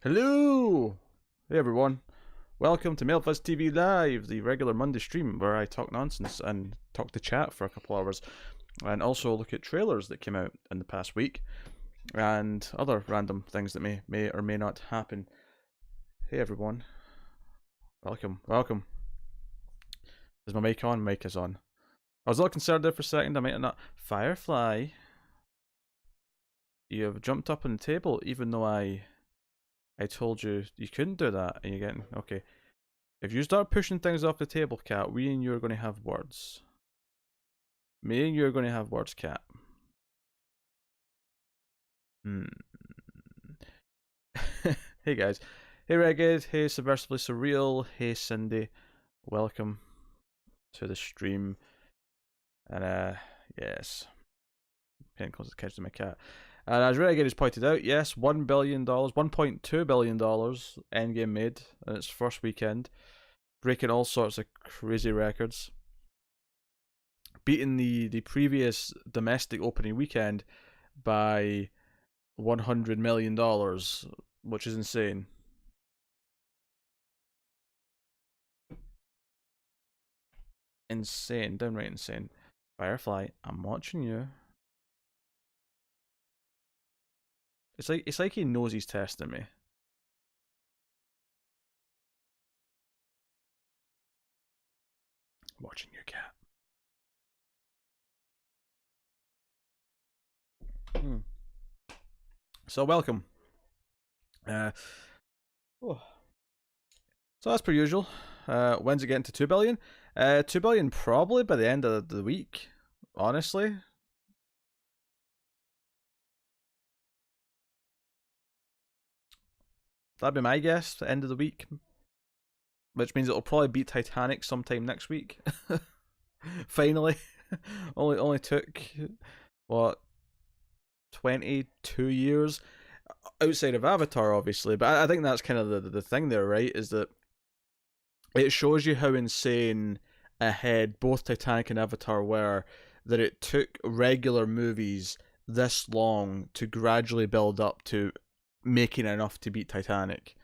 Hello! Hey everyone. Welcome to Mild Fuzz TV Live, the regular Monday stream where I talk nonsense and talk to chat for a couple hours. And also look at trailers that came out in the past week. And other random things that may or may not happen. Hey everyone. Welcome. Is my mic on? Mic is on. I was a little concerned there for a second, I might have not. Firefly. You have jumped up on the table even though I told you you couldn't do that, and you're getting okay. If you start pushing things off the table, cat, we and you are going to have words. Me and you are going to have words, cat. Hey guys. Hey Reggae. Hey Subversively Surreal. Hey Cindy. Welcome to the stream. And yes. Paying close attention to my cat. And as Renegade has pointed out, yes, $1 billion, $1.2 billion Endgame made in its first weekend, breaking all sorts of crazy records, beating the previous domestic opening weekend by $100 million, which is insane. Insane, downright insane. Firefly, I'm watching you. It's like he knows he's testing me. Watching your cat. So welcome. So as per usual, when's it getting to 2 billion? 2 billion probably by the end of the week, honestly. That'd be my guess, the end of the week. Which means it'll probably beat Titanic sometime next week. Finally. only took, what, 22 years? Outside of Avatar, obviously. But I think that's kind of the thing there, right? Is that it shows you how insane ahead both Titanic and Avatar were, that it took regular movies this long to gradually build up to making enough to beat Titanic.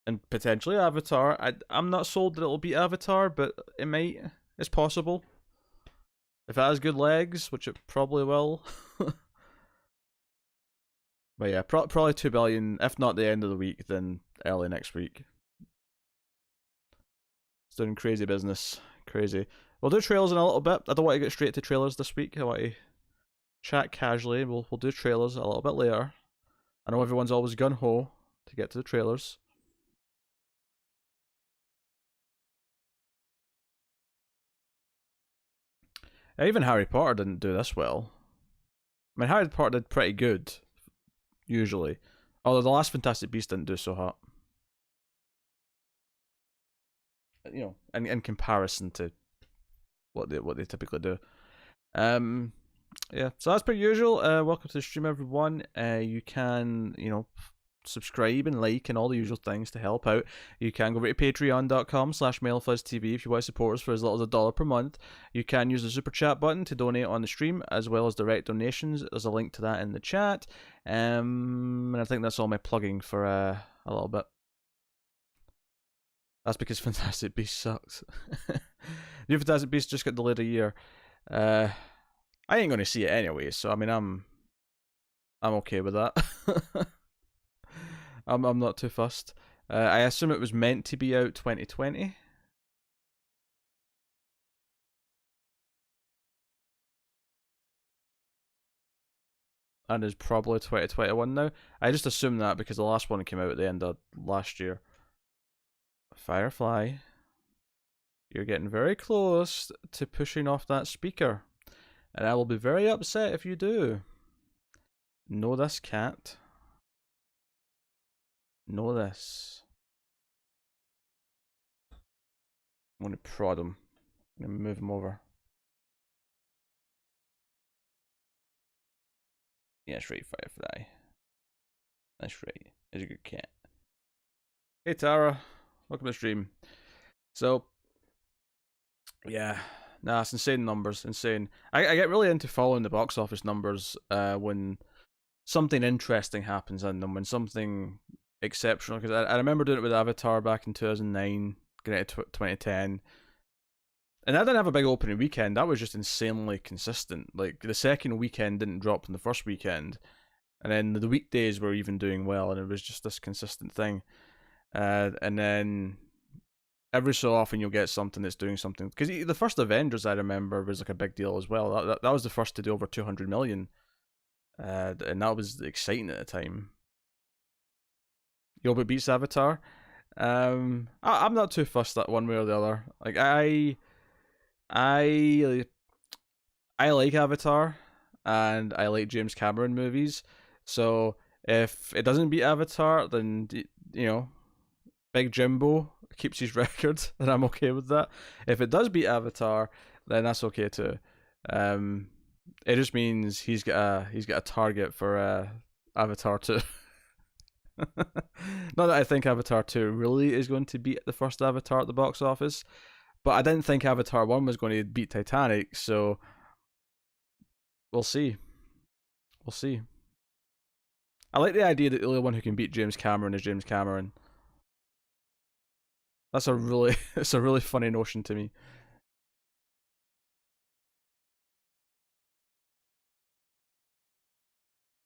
And potentially Avatar. I'm not sold that it'll beat Avatar, but it might. It's possible. If it has good legs, which it probably will. But yeah, probably 2 billion, if not the end of the week, then early next week. It's doing crazy business. Crazy. We'll do trailers in a little bit. I don't want to get straight to trailers this week. I want to chat casually. We'll do trailers a little bit later. I know everyone's always gun-ho to get to the trailers. Even Harry Potter didn't do this well. I mean, Harry Potter did pretty good, usually. Although the last Fantastic Beasts didn't do so hot. You know, in comparison to what they typically do. Yeah, so as per usual, welcome to the stream, everyone. You can, subscribe and like and all the usual things to help out. You can go over to patreon.com/MildFuzzTV if you want to support us for as little as $1 per month. You can use the super chat button to donate on the stream, as well as direct donations. There's a link to that in the chat. And I think that's all my plugging for a little bit. That's because Fantastic Beasts sucks. New Fantastic Beasts just got delayed a year. I ain't gonna see it anyway, so I mean I'm okay with that. I'm not too fussed. I assume it was meant to be out 2020. And is probably 2021 now. I just assume that because the last one came out at the end of last year. Firefly, you're getting very close to pushing off that speaker. And I will be very upset if you do. Know this, cat. Know this. I'm going to prod him. I'm going to move him over. Yeah, that's right, Firefly. That's right. He's a good cat. Hey, Tara. Welcome to the stream. So, yeah. Nah, it's insane numbers. Insane. I get really into following the box office numbers when something interesting happens in them, when something exceptional because I remember doing it with Avatar back in 2009, getting it to 2010. And that didn't have a big opening weekend. That was just insanely consistent. Like the second weekend didn't drop from the first weekend, and then the weekdays were even doing well, and it was just this consistent thing. And then every so often you'll get something that's doing something. Because the first Avengers I remember was like a big deal as well. That was the first to do over 200 million, and that was exciting at the time. Yo, but beats Avatar. I'm not too fussed that one way or the other. Like I like Avatar, and I like James Cameron movies. So if it doesn't beat Avatar, then you know, Big Jimbo keeps his record, and I'm okay with that. If it does beat Avatar, then that's okay too. It just means he's got a target for Avatar 2. Not that I think Avatar 2 really is going to beat the first Avatar at the box office, but I didn't think Avatar 1 was going to beat Titanic, so we'll see. We'll see. I like the idea that the only one who can beat James Cameron is James Cameron. That's a really it's a really funny notion to me.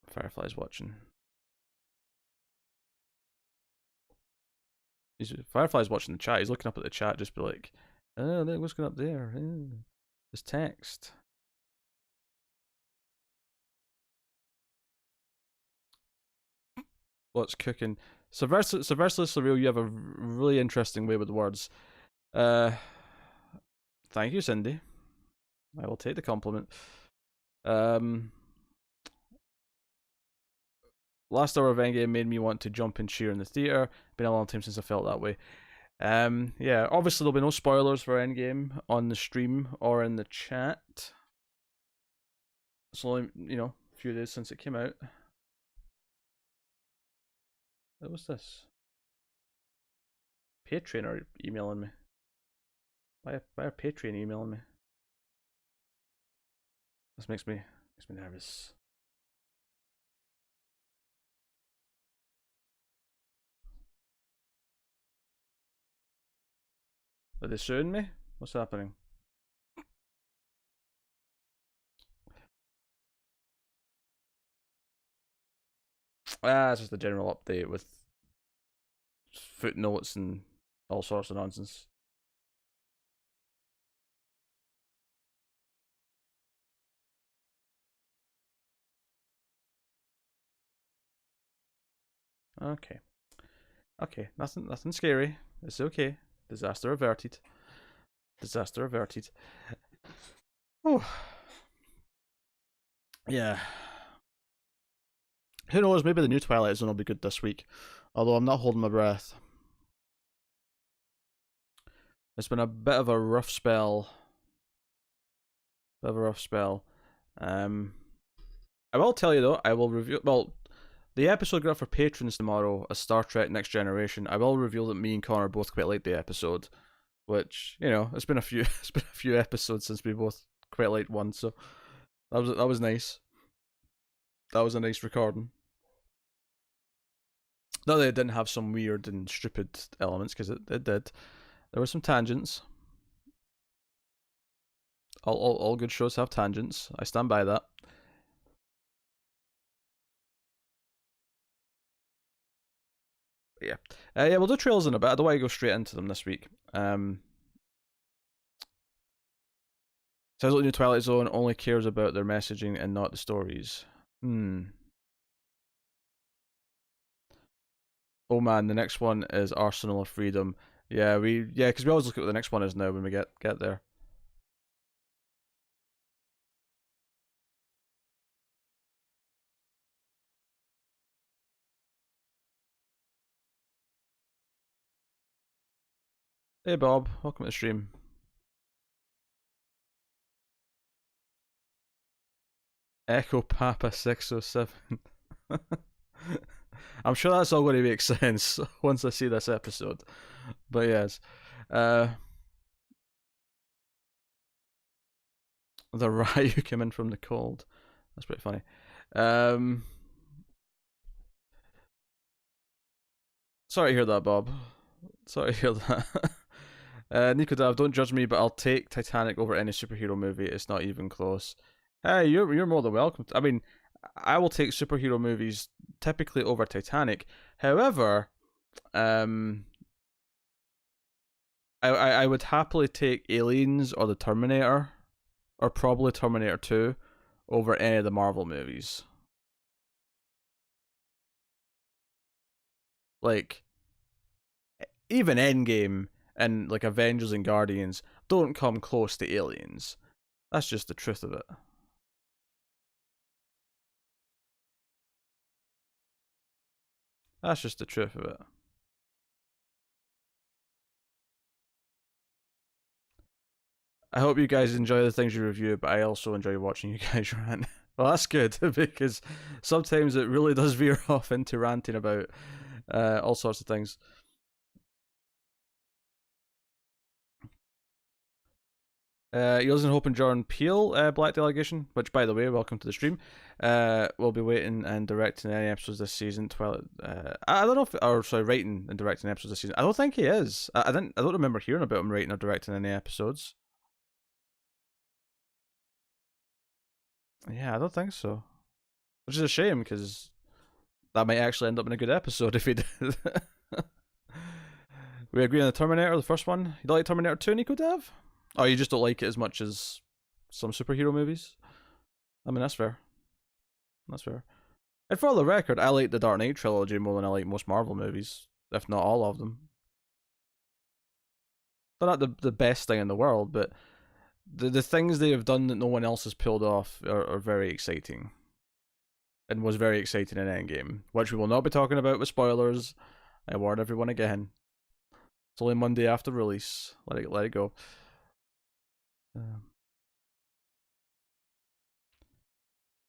Firefly's watching. Firefly's watching the chat. He's looking up at the chat, just be like, "Oh, what's going up there? There's text." What's cooking? Subversive Surreal, you have a really interesting way with words. Thank you, Cindy. I will take the compliment. Last hour of Endgame made me want to jump and cheer in the theater. Been a long time since I felt that way. Yeah, obviously there'll be no spoilers for Endgame on the stream or in the chat. It's only, a few days since it came out. What was this? Patreon are emailing me. Why are Patreon emailing me? This makes me nervous. Are they suing me? What's happening? It's just a general update with footnotes and all sorts of nonsense. Okay. Okay, nothing scary. It's okay. Disaster averted. Disaster averted. Oh. Yeah. Who knows, maybe the new Twilight Zone will be good this week. Although I'm not holding my breath. It's been a bit of a rough spell. I will tell you though, I will review. Well, the episode got for patrons tomorrow, a Star Trek Next Generation. I will reveal that me and Connor both quite liked the episode, which it's been a few episodes since we both quite liked one, so that was nice. That was a nice recording. Not that it didn't have some weird and stupid elements, because it did. There were some tangents. All good shows have tangents. I stand by that. But yeah. Yeah, we'll do trailers in a bit. I don't want to go straight into them this week. Sounds like the new Twilight Zone only cares about their messaging and not the stories. Oh man, the next one is Arsenal of Freedom. Yeah, because we always look at what the next one is now when we get there. Hey Bob, welcome to the stream. Echo Papa 607. I'm sure that's all going to make sense once I see this episode. But yes. The Ryu came in from the cold. That's pretty funny. Sorry to hear that, Bob. Sorry to hear that. Nico Dav, don't judge me, but I'll take Titanic over any superhero movie. It's not even close. Hey, you're more than welcome. I mean, I will take superhero movies typically over Titanic. However, I would happily take Aliens or the Terminator, or probably Terminator 2, over any of the Marvel movies. Like, even Endgame and like Avengers and Guardians don't come close to Aliens. That's just the truth of it. That's just the truth of it. I hope you guys enjoy the things you review, but I also enjoy watching you guys rant. Well, that's good because sometimes it really does veer off into ranting about all sorts of things. Yours and Hope and Jordan Peele, Black Delegation, which, by the way, welcome to the stream. Will be waiting and directing any episodes this season. Twilight. I don't know if, or sorry, writing and directing episodes this season. I don't think he is. I don't remember hearing about him writing or directing any episodes. Yeah, I don't think so. Which is a shame because that might actually end up in a good episode if he did. We agree on the Terminator, the first one. You don't like Terminator 2, Nico Dav? Oh, you just don't like it as much as some superhero movies? I mean, that's fair. That's fair. And for the record, I like the Dark Knight trilogy more than I like most Marvel movies, if not all of them. They're not the best thing in the world, but the things they have done that no one else has pulled off are very exciting. And was very exciting in Endgame, which we will not be talking about with spoilers. I warn everyone again. It's only Monday after release. Let it go.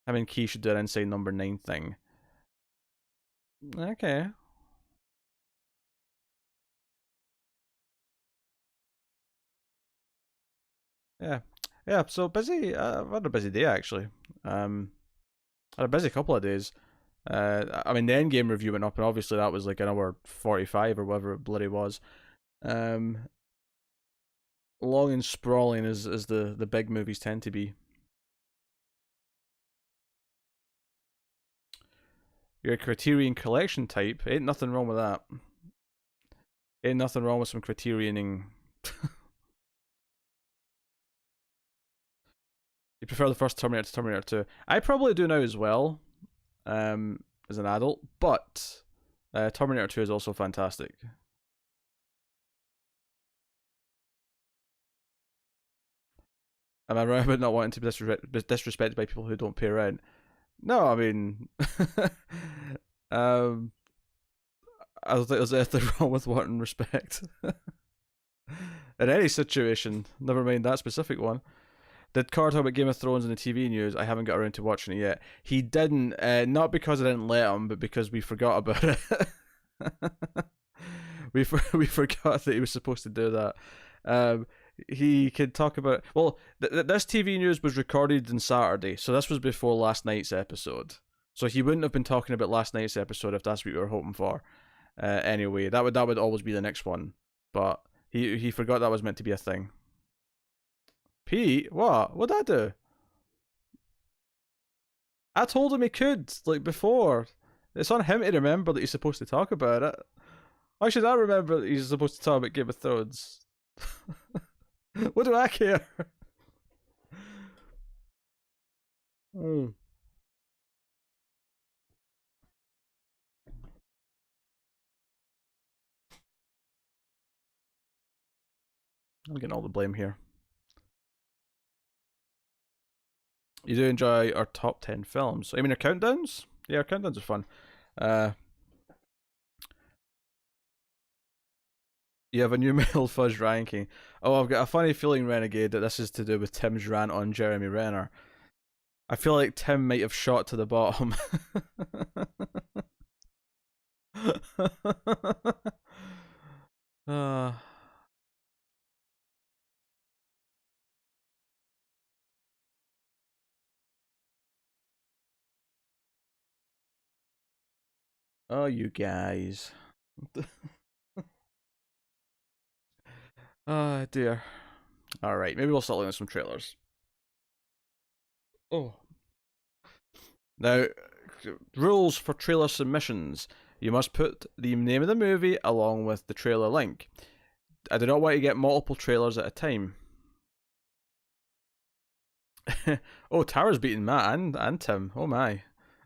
I mean, Key should do an inside number 9 thing. Okay. Yeah. Yeah, so busy. I've had a busy day, actually. Had a busy couple of days. I mean, the Endgame review went up, and obviously that was like an hour 45 or whatever it bloody was. Long and sprawling as the big movies tend to be. You're a Criterion Collection type. Ain't nothing wrong with that. Ain't nothing wrong with some Criterioning. You prefer the first Terminator to Terminator 2. I probably do now as well, as an adult, but Terminator 2 is also fantastic. Am I right about not wanting to be disrespected by people who don't pay rent? No, I mean, I don't think there's anything wrong with wanting respect. In any situation, never mind that specific one. Did Carter talk about Game of Thrones in the TV news? I haven't got around to watching it yet. He didn't, not because I didn't let him, but because we forgot about it. we forgot that he was supposed to do that. He could talk about. Well, this TV news was recorded on Saturday, so this was before last night's episode. So he wouldn't have been talking about last night's episode if that's what you were hoping for. Anyway, that would always be the next one, but he forgot that was meant to be a thing. Pete, what? What'd I do? I told him he could, like before. It's on him to remember that he's supposed to talk about it. Why should I remember that he's supposed to talk about Game of Thrones? What do I care? Mm. I'm getting all the blame here. You do enjoy our top 10 films. I mean, our countdowns? Yeah, our countdowns are fun. You have a new Mild Fuzz ranking. Oh, I've got a funny feeling, Renegade, that this is to do with Tim's rant on Jeremy Renner. I feel like Tim might have shot to the bottom. uh, oh, you guys. Oh dear. Alright, maybe we'll start looking at some trailers. Oh. Now, rules for trailer submissions. You must put the name of the movie along with the trailer link. I do not want to get multiple trailers at a time. Oh, Tara's beating Matt and Tim. Oh my.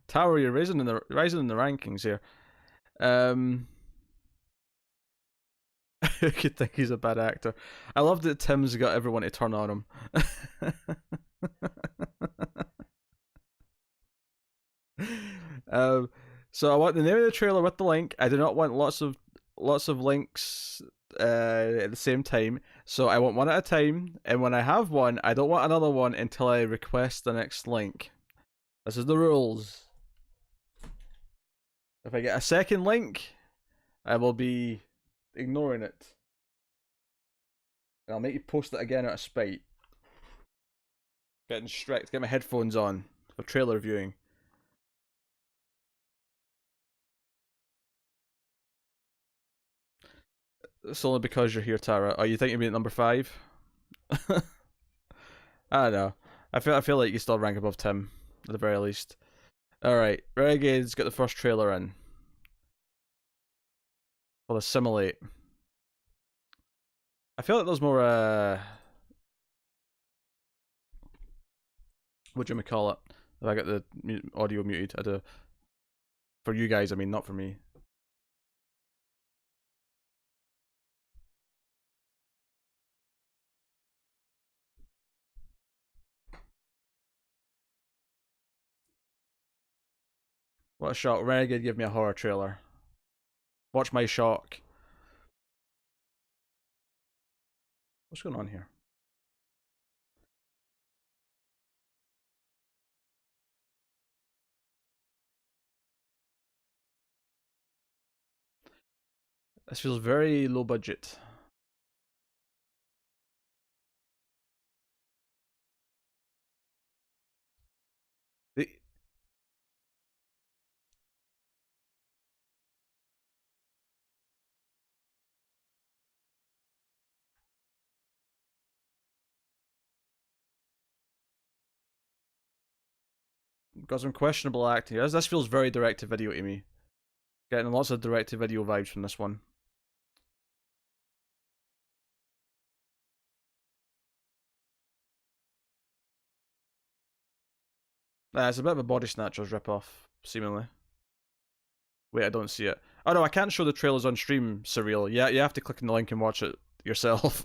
Tara, you're rising in the rankings here. Who could think he's a bad actor? I love that Tim's got everyone to turn on him. So I want the name of the trailer with the link. I do not want lots of links at the same time. So I want one at a time, and when I have one, I don't want another one until I request the next link. This is the rules. If I get a second link, I will be ignoring it. And I'll make you post it again out of spite. Getting strict. Get my headphones on for trailer viewing. It's only because you're here, Tara. Oh, you think you'll be at number 5? I don't know. I feel like you still rank above Tim, at the very least. Alright, Renegade's got the first trailer in. For the Simulate. I feel like there's more, what do you call it? If I got the audio muted, I do. For you guys, I mean, not for me. What a shock. Renegade give me a horror trailer. Watch my shock. What's going on here? This feels very low budget. The got some questionable acting. This feels very direct to video to me. Getting lots of direct to video vibes from this one. It's a bit of a Body Snatchers ripoff, seemingly. Wait, I don't see it. Oh no, I can't show the trailers on stream, Surreal. Yeah, you have to click on the link and watch it yourself.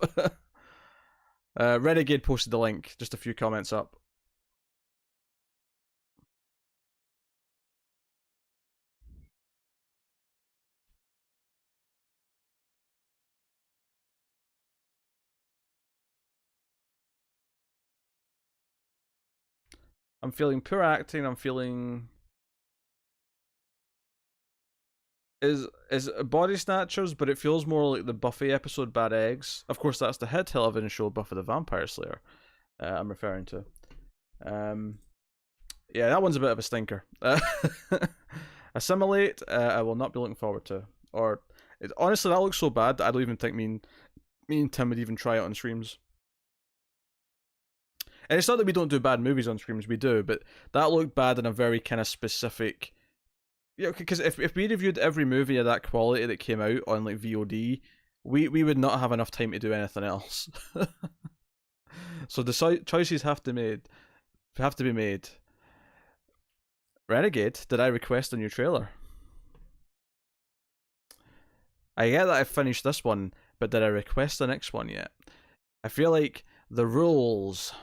Renegade posted the link, just a few comments up. I'm feeling poor acting, I'm feeling... Is Body Snatchers, but it feels more like the Buffy episode Bad Eggs. Of course, that's the hit television show Buffy the Vampire Slayer I'm referring to. Yeah, that one's a bit of a stinker. Assimilate, I will not be looking forward to. Or, honestly, that looks so bad that I don't even think me and Tim would even try it on streams. And it's not that we don't do bad movies on streams, we do, but that looked bad in a very kind of specific... Yeah, because if we reviewed every movie of that quality that came out on like VOD, we would not have enough time to do anything else. So the choices have to be made. Renegade, did I request a new trailer? I get that I finished this one, but did I request the next one yet? I feel like the rules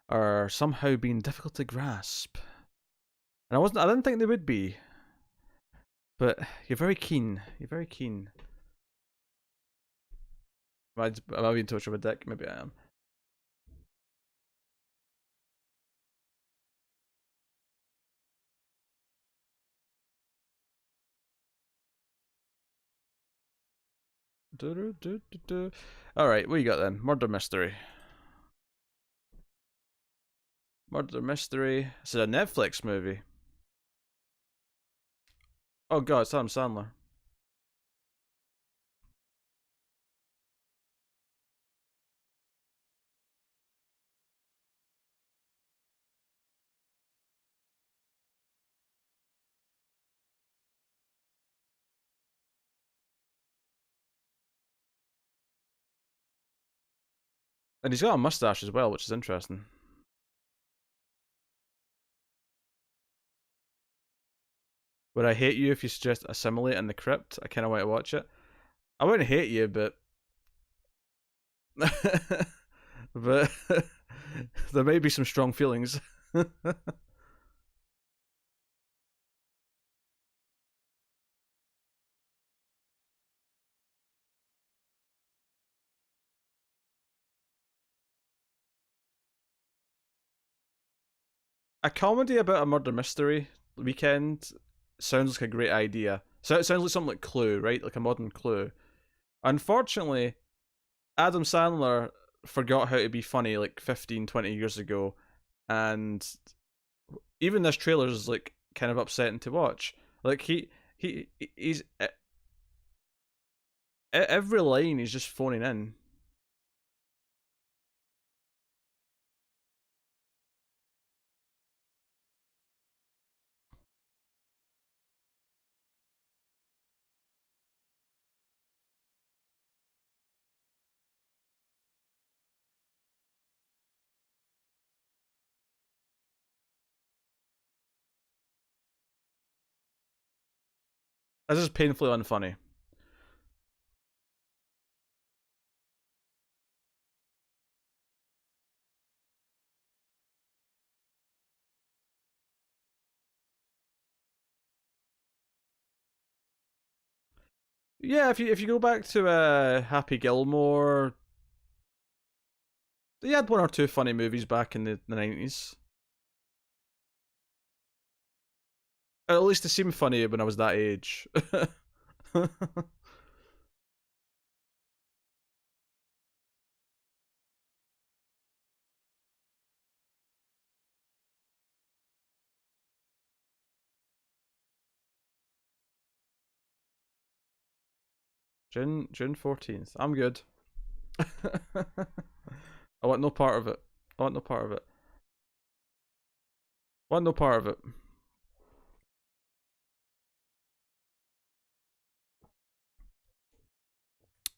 are somehow being difficult to grasp. And I didn't think they would be. But you're very keen. You're very keen. Am I being too much of a dick? Maybe I am. Alright, what you got then? Murder Mystery. Murder Mystery. This is a Netflix movie. Oh god, it's Adam Sandler. And he's got a mustache as well, which is interesting. Would I hate you if you suggest Assimilate in the Crypt? I kind of want to watch it. I wouldn't hate you, but but there may be some strong feelings. A comedy about a murder mystery weekend sounds like a great idea. So it sounds like something like Clue, right? Like a modern Clue. Unfortunately, Adam Sandler forgot how to be funny like 15, 20 years ago, and even this trailer is like kind of upsetting to watch. Like he's every line he's just phoning in. This is painfully unfunny. Yeah, if you go back to Happy Gilmore, they had one or two funny movies back in the 90s. At least they seemed funny when I was that age. June 14th. I'm good. I want no part of it. I want no part of it. I want no part of it.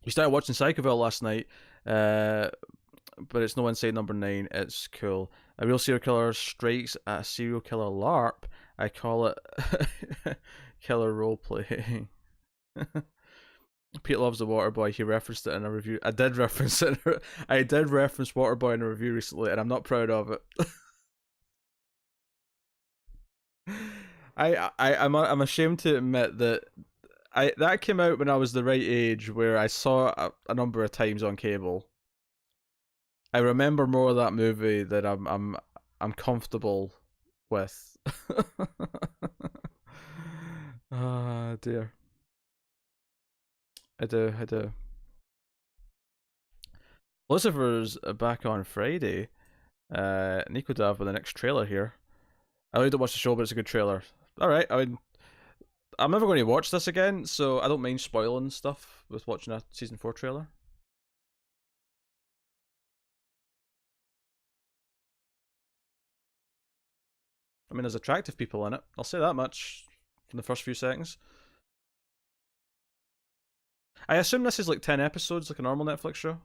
We started watching Psychoville last night, but it's no Inside Number 9. It's cool. A real serial killer strikes at a serial killer LARP. I call it killer roleplay. Pete loves the Waterboy. He referenced it in a review. I did reference it. I did reference Waterboy in a review recently, and I'm not proud of it. I'm ashamed to admit that that came out when I was the right age, where I saw it a number of times on cable. I remember more of that movie that I'm comfortable with. Ah, dear. I do. Lucifer's back on Friday. Nico Dav with the next trailer here. I really don't watch the show, but it's a good trailer. Alright, I mean, I'm never going to watch this again, so I don't mind spoiling stuff with watching a season 4 trailer. I mean, there's attractive people in it. I'll say that much from the first few seconds. I assume this is like 10 episodes, like a normal Netflix show.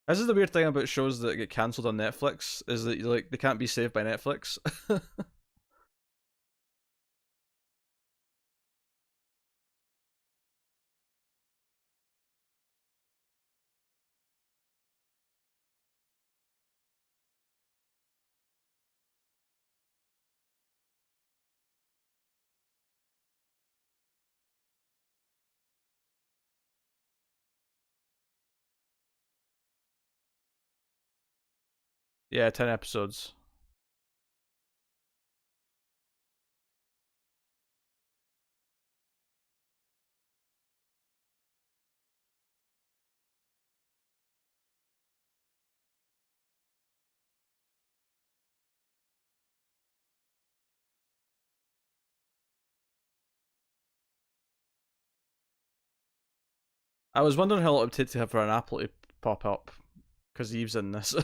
This is the weird thing about shows that get cancelled on Netflix, is that like they can't be saved by Netflix. Yeah, 10 episodes. I was wondering how long it would take to have for an apple to pop up, because Eve's in this.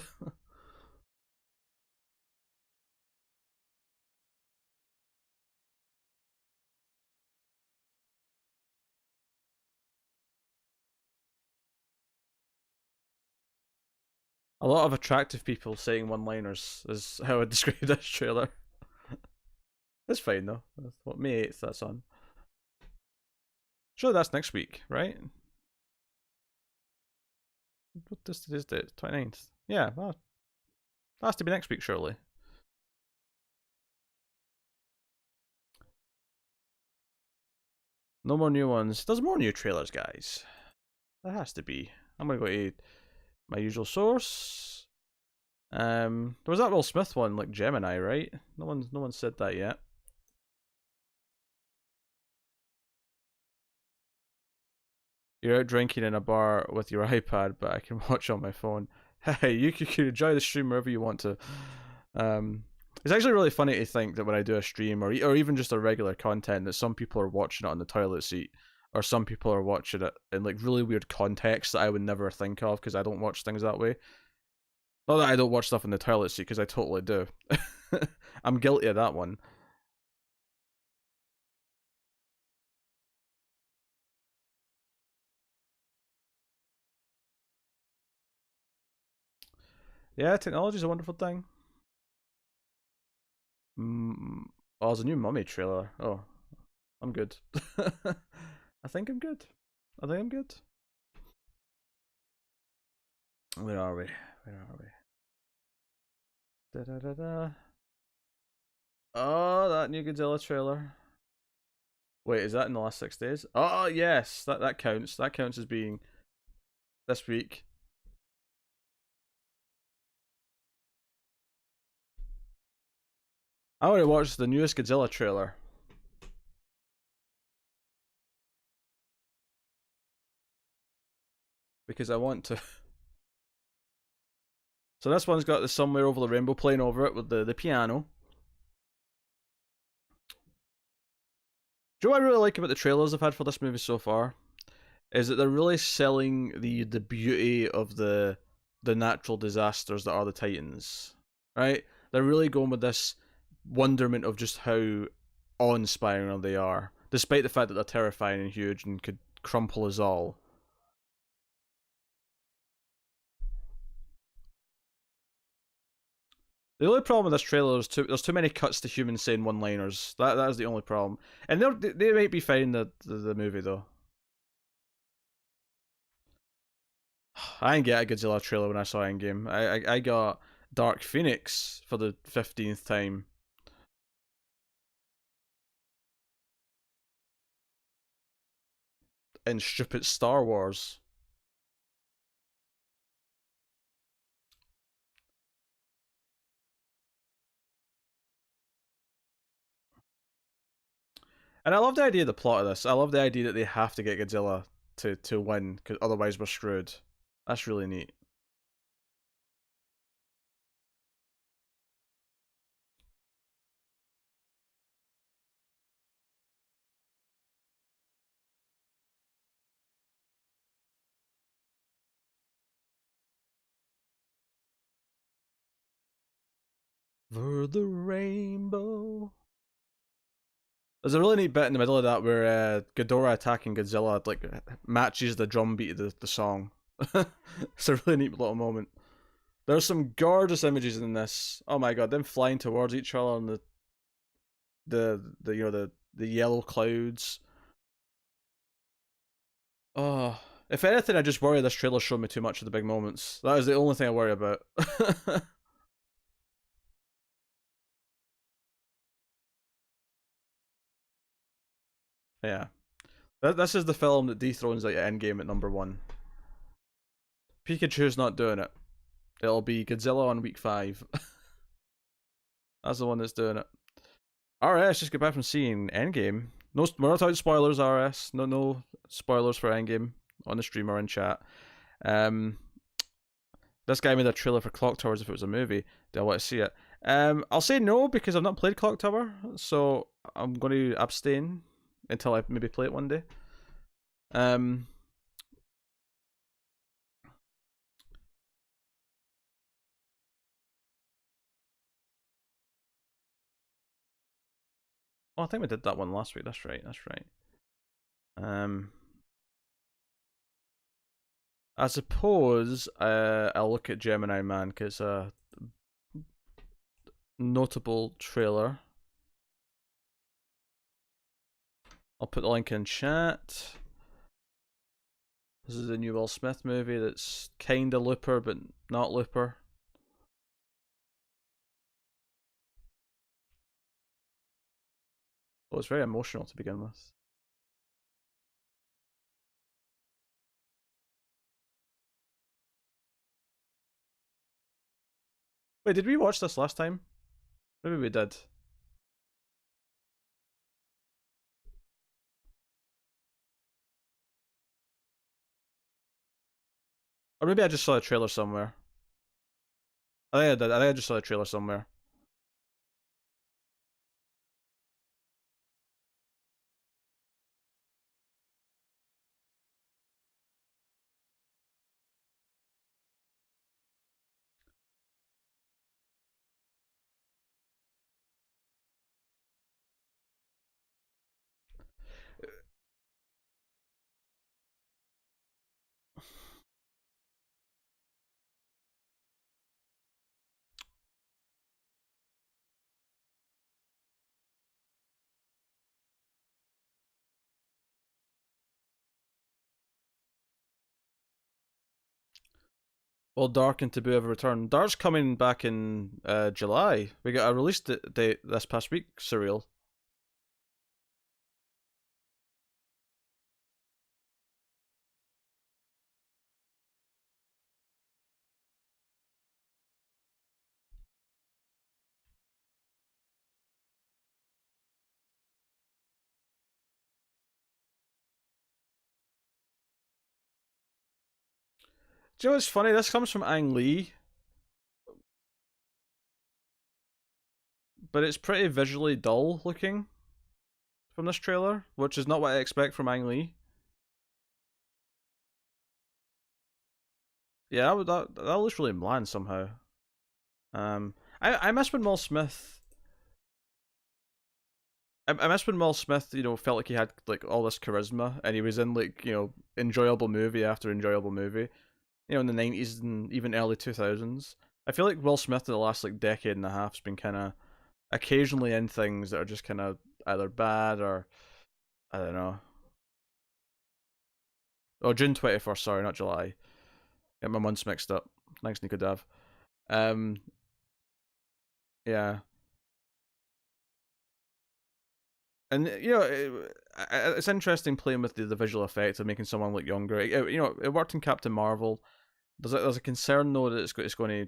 A lot of attractive people saying one-liners is how I describe this trailer. It's fine though. What, May 8th that's on. Sure, that's next week, right? What this is the 29th? Yeah, well, that has to be next week, surely. No more new ones. There's more new trailers, guys. There has to be. I'm gonna go to my usual source. There was that Will Smith one, like Gemini, right? No one said that yet. You're out drinking in a bar with your iPad, but I can watch on my phone. Hey, you can enjoy the stream wherever you want to. It's actually really funny to think that when I do a stream or even just a regular content, that some people are watching it on the toilet seat, or some people are watching it in like really weird contexts that I would never think of because I don't watch things that way. Not that I don't watch stuff in the toilet seat, because I totally do. I'm guilty of that one. Yeah, technology's a wonderful thing. Oh, there's a new Mummy trailer. Oh, I'm good. I think I'm good. I think I'm good. Where are we? Where are we? Da da da da. Oh, that new Godzilla trailer. Wait, is that in the last 6 days? Oh yes, that counts. That counts as being this week. I want to watch the newest Godzilla trailer because I want to. So this one's got the Somewhere Over the Rainbow playing over it with the piano. Do you know what I really like about the trailers I've had for this movie so far? Is that they're really selling the beauty of the natural disasters that are the Titans. Right? They're really going with this wonderment of just how awe-inspiring they are, despite the fact that they're terrifying and huge and could crumple us all. The only problem with this trailer is there's too many cuts to humans saying one-liners. That is the only problem, and they might be fine the movie though. I didn't get a Godzilla trailer when I saw Endgame. I got Dark Phoenix for the 15th time. In stupid Star Wars. And I love the idea of the plot of this. I love the idea that they have to get Godzilla to win, because otherwise we're screwed. That's really neat. For the rainbow. There's a really neat bit in the middle of that where Ghidorah attacking Godzilla like matches the drum beat of the song. It's a really neat little moment. There's some gorgeous images in this. Oh my god, them flying towards each other and the you know the yellow clouds. Oh, if anything, I just worry this trailer showed me too much of the big moments. That is the only thing I worry about. Yeah, this is the film that dethrones like Endgame at #1. Pikachu's not doing it. It'll be Godzilla on week 5. That's the one that's doing it. RS, just get back from seeing Endgame. No, we're not talking spoilers, RS. No spoilers for Endgame on the stream or in chat. This guy made a trailer for Clock Tower as if it was a movie. Do I want to see it? I'll say no because I've not played Clock Tower, so I'm going to abstain until I maybe play it one day. Oh, I think we did that one last week. That's right. That's right. I suppose I'll look at Gemini Man because it's a notable trailer. I'll put the link in chat. This is a new Will Smith movie that's kinda Looper but not Looper. Well, it's very emotional to begin with. Wait, did we watch this last time? Maybe we did. Or maybe I just saw a trailer somewhere. I think I did. I think I just saw a trailer somewhere. Well, Dark and Taboo have returned. Dark's coming back in July. We got a release date this past week, Surreal. Do you know what's funny? This comes from Ang Lee, but it's pretty visually dull looking from this trailer, which is not what I expect from Ang Lee. Yeah, that looks really bland somehow. I miss when Will Smith. I miss when Will Smith, felt like he had like all this charisma, and he was in like enjoyable movie after enjoyable movie. In the 90s and even early 2000s. I feel like Will Smith in the last like decade and a half has been kind of occasionally in things that are just kind of either bad or I don't know. Oh, June 21st, sorry, not July. Get my months mixed up. Thanks, Nico Dav. Um, yeah. And it's interesting playing with the visual effects of making someone look younger. It worked in Captain Marvel. There's a concern though that it's going to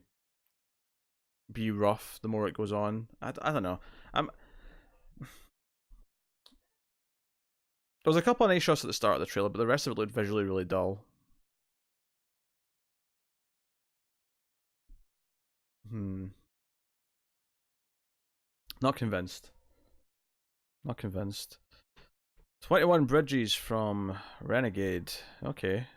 be rough the more it goes on. I don't know. There was a couple of nice shots at the start of the trailer, but the rest of it looked visually really dull. Not convinced. Not convinced. 21 Bridges from Renegade. Okay.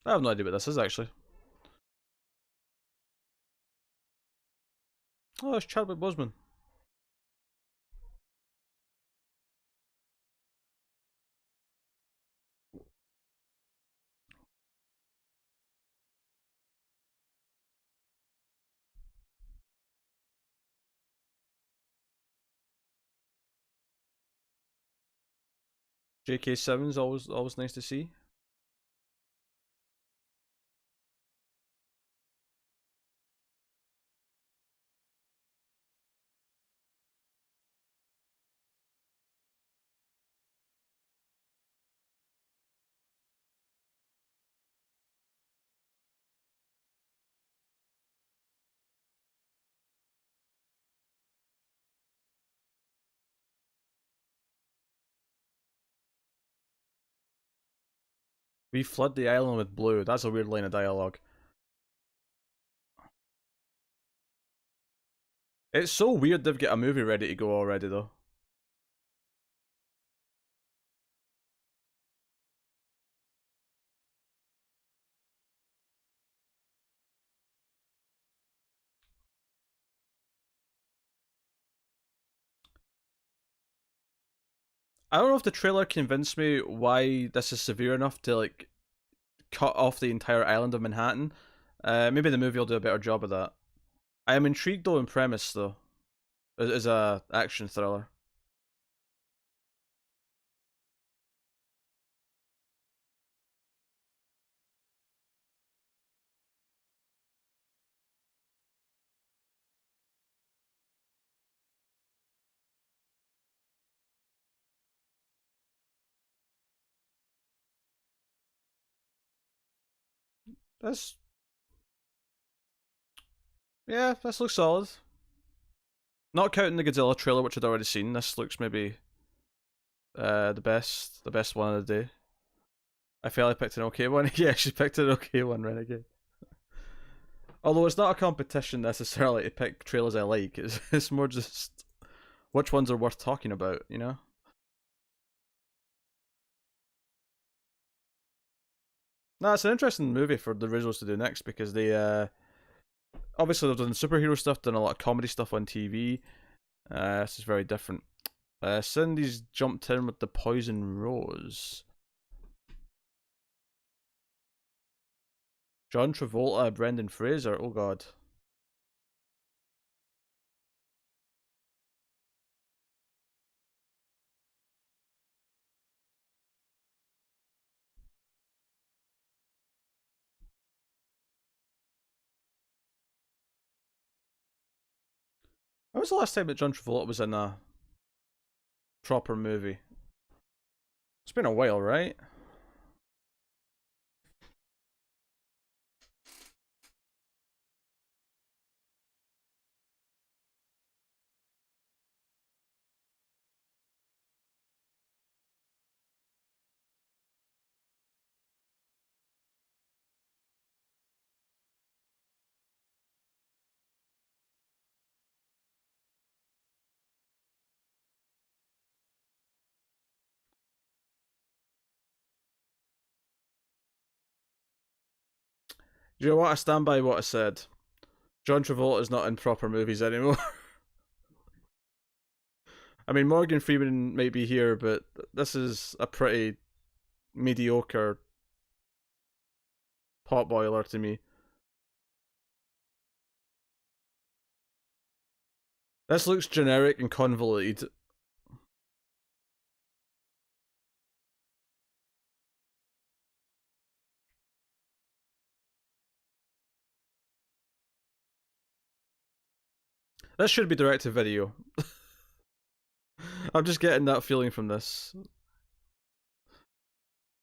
I have no idea what this is actually. Oh, it's Chadwick Boseman. J.K. Simmons, always nice to see. We flood the island with blue. That's a weird line of dialogue. It's so weird they've got a movie ready to go already though. I don't know if the trailer convinced me why this is severe enough to like cut off the entire island of Manhattan. Maybe the movie will do a better job of that. I am intrigued though in premise though, as a action thriller. This, yeah, this looks solid. Not counting the Godzilla trailer, which I'd already seen. This looks maybe the best one of the day. I feel I picked an okay one. Yeah, she picked an okay one, Renegade. Although it's not a competition necessarily to pick trailers I like. It's more just which ones are worth talking about, you know? No, it's an interesting movie for the visuals to do next because they obviously they've done superhero stuff, done a lot of comedy stuff on TV. This is very different. Cindy's jumped in with the Poison Rose. John Travolta, Brendan Fraser. Oh god. When was the last time that John Travolta was in a proper movie? It's been a while, right? Do you know what? I stand by what I said. John Travolta is not in proper movies anymore. I mean, Morgan Freeman may be here, but this is a pretty mediocre potboiler to me. This looks generic and convoluted. This should be direct to video. I'm just getting that feeling from this.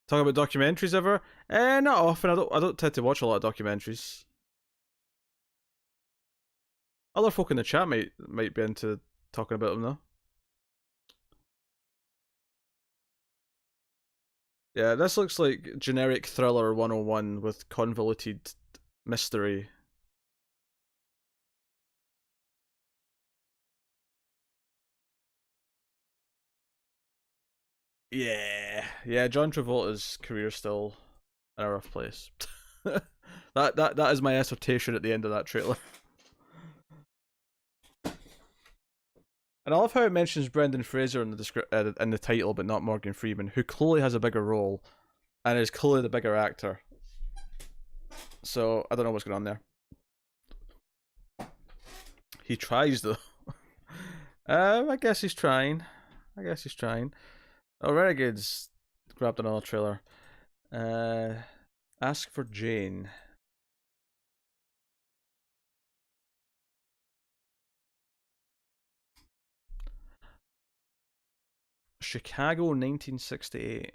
Talking about documentaries ever? Not often. I don't tend to watch a lot of documentaries. Other folk in the chat might be into talking about them though. Yeah, this looks like generic thriller 101 with convoluted mystery. Yeah. John Travolta's career still in a rough place. That is my assertion at the end of that trailer. And I love how it mentions Brendan Fraser in in the title, but not Morgan Freeman, who clearly has a bigger role and is clearly the bigger actor. So I don't know what's going on there. He tries though. I guess he's trying. Oh, Renegade's grabbed another trailer. Ask for Jane. Chicago 1968.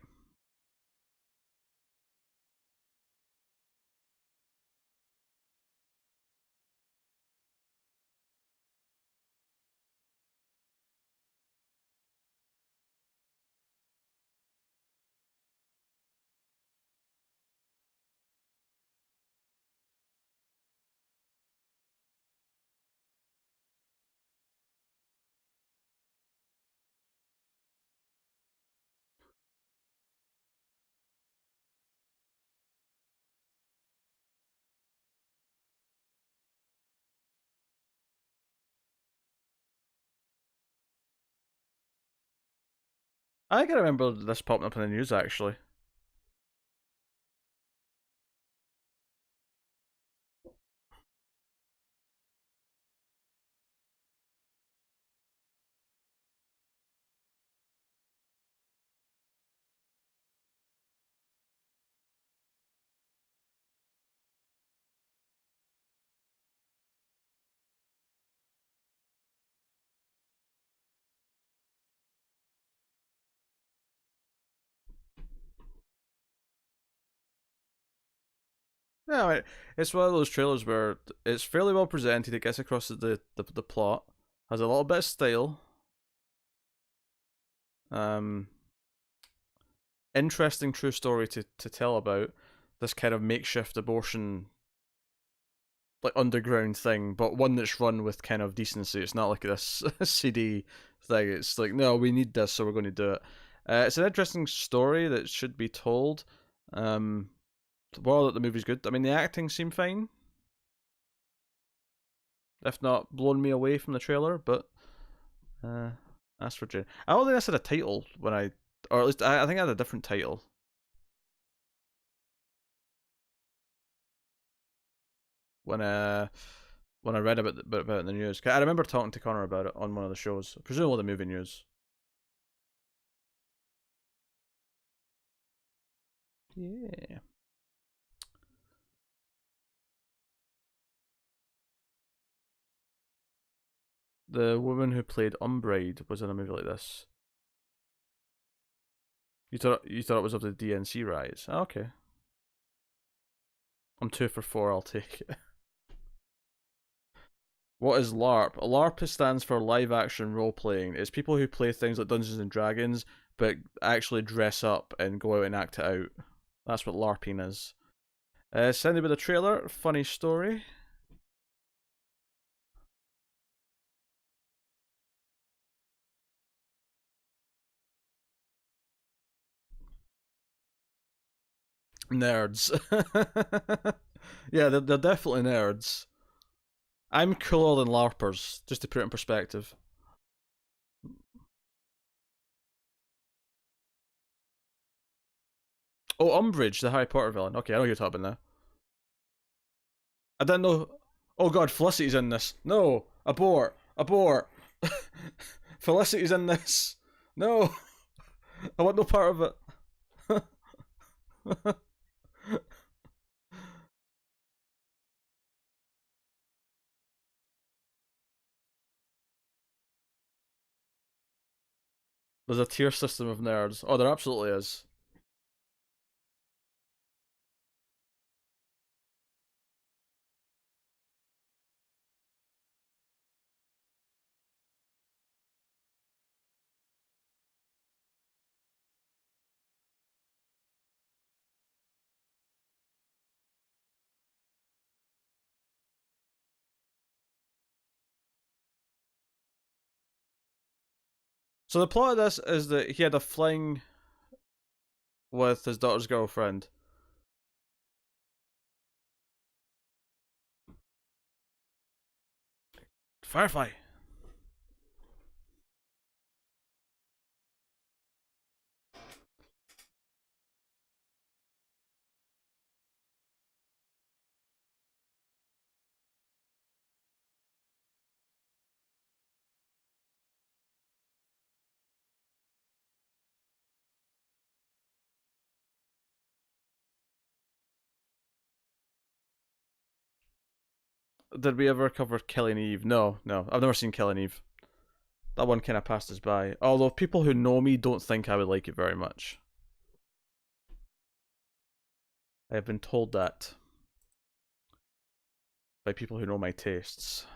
I can remember this popping up in the news actually. Yeah, it's one of those trailers where it's fairly well presented. It gets across the plot, has a little bit of style. Um, Interesting true story to tell about this kind of makeshift abortion like underground thing, but one that's run with kind of decency. It's not like this CD thing. It's like, no, we need this, so we're going to do it. It's an interesting story that should be told. Well, that the movie's good. I mean, the acting seemed fine, if not blown me away from the trailer. But as for Jane, I don't think I said a title when or at least I think I had a different title when when I read about it in the news. I remember talking to Connor about it on one of the shows, presumably the movie news. Yeah. The woman who played Umbride was in a movie like this. You thought it was of the DNC riots? Oh, okay. I'm 2 for 4. I'll take it. What is LARP? LARP stands for live action role playing. It's people who play things like Dungeons and Dragons, but actually dress up and go out and act it out. That's what LARPing is. Send me with a trailer. Funny story. Nerds. Yeah, they're definitely nerds. I'm cooler than LARPers, just to put it in perspective. Oh, Umbridge, the Harry Potter villain. Okay, I know who you're talking about now. I didn't know. Oh god, Felicity's in this. No, abort, abort. Felicity's in this. No, I want no part of it. There's a tier system of nerds. Oh, there absolutely is. So the plot of this is that he had a fling with his daughter's girlfriend. Firefly. Did we ever cover Killing Eve? No, no. I've never seen Killing Eve. That one kind of passed us by. Although people who know me don't think I would like it very much. I have been told that by people who know my tastes.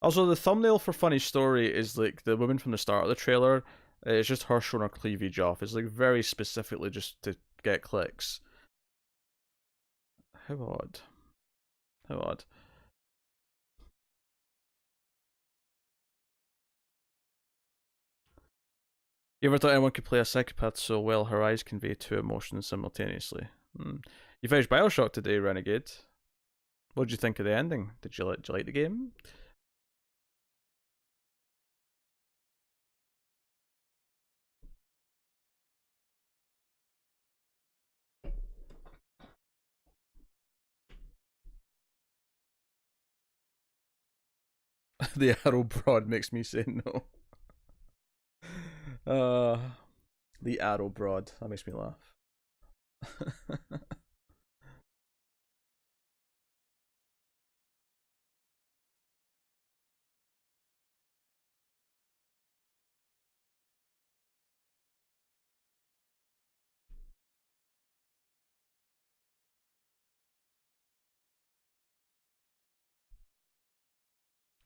Also, the thumbnail for Funny Story is like the woman from the start of the trailer. It's just her showing her cleavage off. It's like very specifically just to get clicks. How odd. How odd. You ever thought anyone could play a psychopath so well her eyes convey two emotions simultaneously? You finished Bioshock today, Renegade. What did you think of the ending? Did you like the game? The arrow broad makes me say no. The arrow broad. That makes me laugh.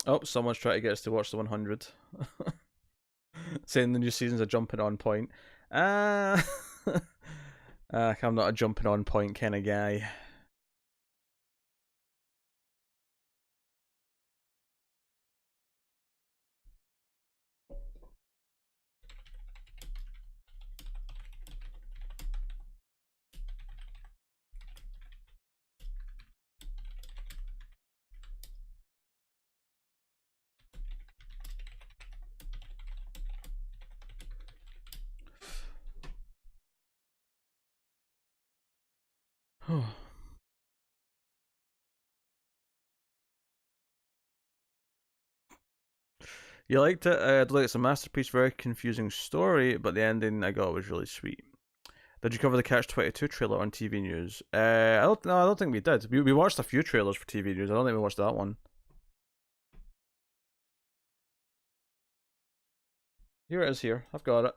Oh, someone's trying to get us to watch the 100. Saying the new season's a jumping on point. I'm not a jumping on point kind of guy. You liked it? I'd like it's a masterpiece, very confusing story, but the ending I got was really sweet. Did you cover the Catch 22 trailer on TV News? I don't think we did. We watched a few trailers for TV News. I don't think we watched that one. Here it is. Here, I've got it.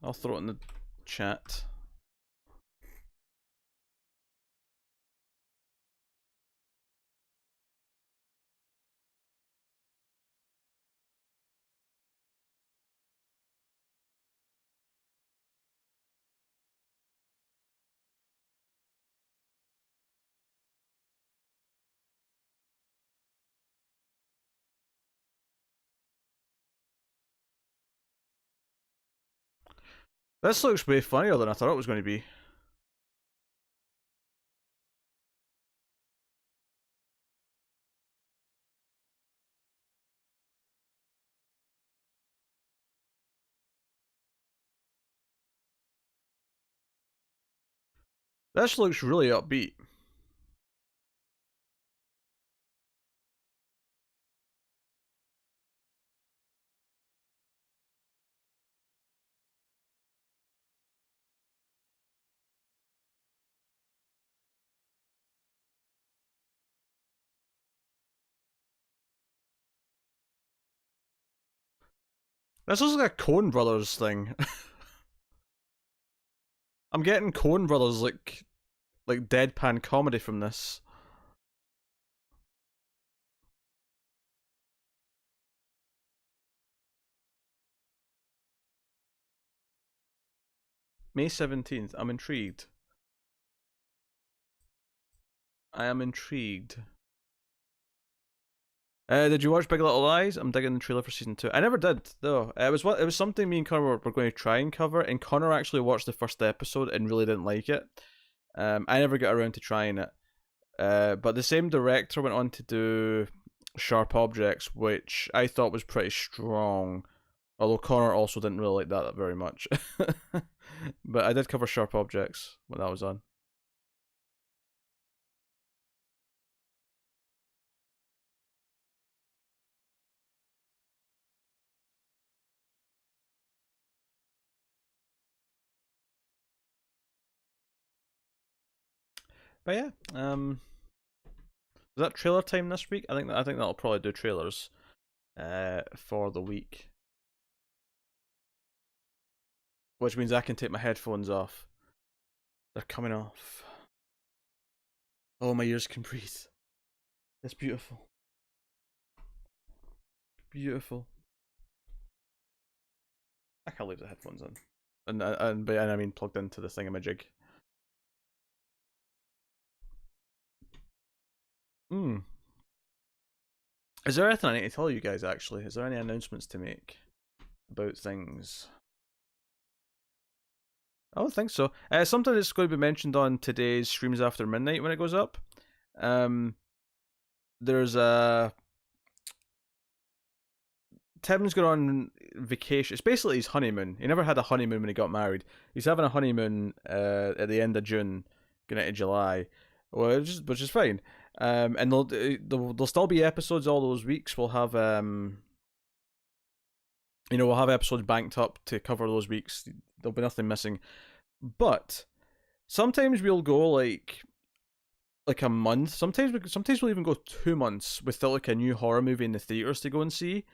I'll throw it in the chat. This looks way funnier than I thought it was going to be. This looks really upbeat. This looks like a Coen Brothers thing. I'm getting Coen Brothers like deadpan comedy from this. May 17th. I'm intrigued. I am intrigued. Did you watch Big Little Lies? I'm digging the trailer for season 2. I never did though. It was something me and Connor were going to try and cover, and Connor actually watched the first episode and really didn't like it. I never got around to trying it. But the same director went on to do Sharp Objects, which I thought was pretty strong. Although Connor also didn't really like that very much. But I did cover Sharp Objects when that was on. But yeah, is that trailer time this week? I think that'll probably do trailers for the week. Which means I can take my headphones off. They're coming off. Oh, my ears can breathe. It's beautiful. Beautiful. I can't leave the headphones on. And I mean plugged into the thingamajig. Is there anything I need to tell you guys, actually? Is there any announcements to make about things? I don't think so. Something that's going to be mentioned on today's Streams After Midnight when it goes up. There's a... Tim's going on vacation. It's basically his honeymoon. He never had a honeymoon when he got married. He's having a honeymoon at the end of June, going into July, which is fine. And there'll still be episodes all those weeks. We'll have we'll have episodes banked up to cover those weeks. There'll be nothing missing. But sometimes we'll go like a month. Sometimes we'll even go 2 months without like a new horror movie in the theaters to go and see.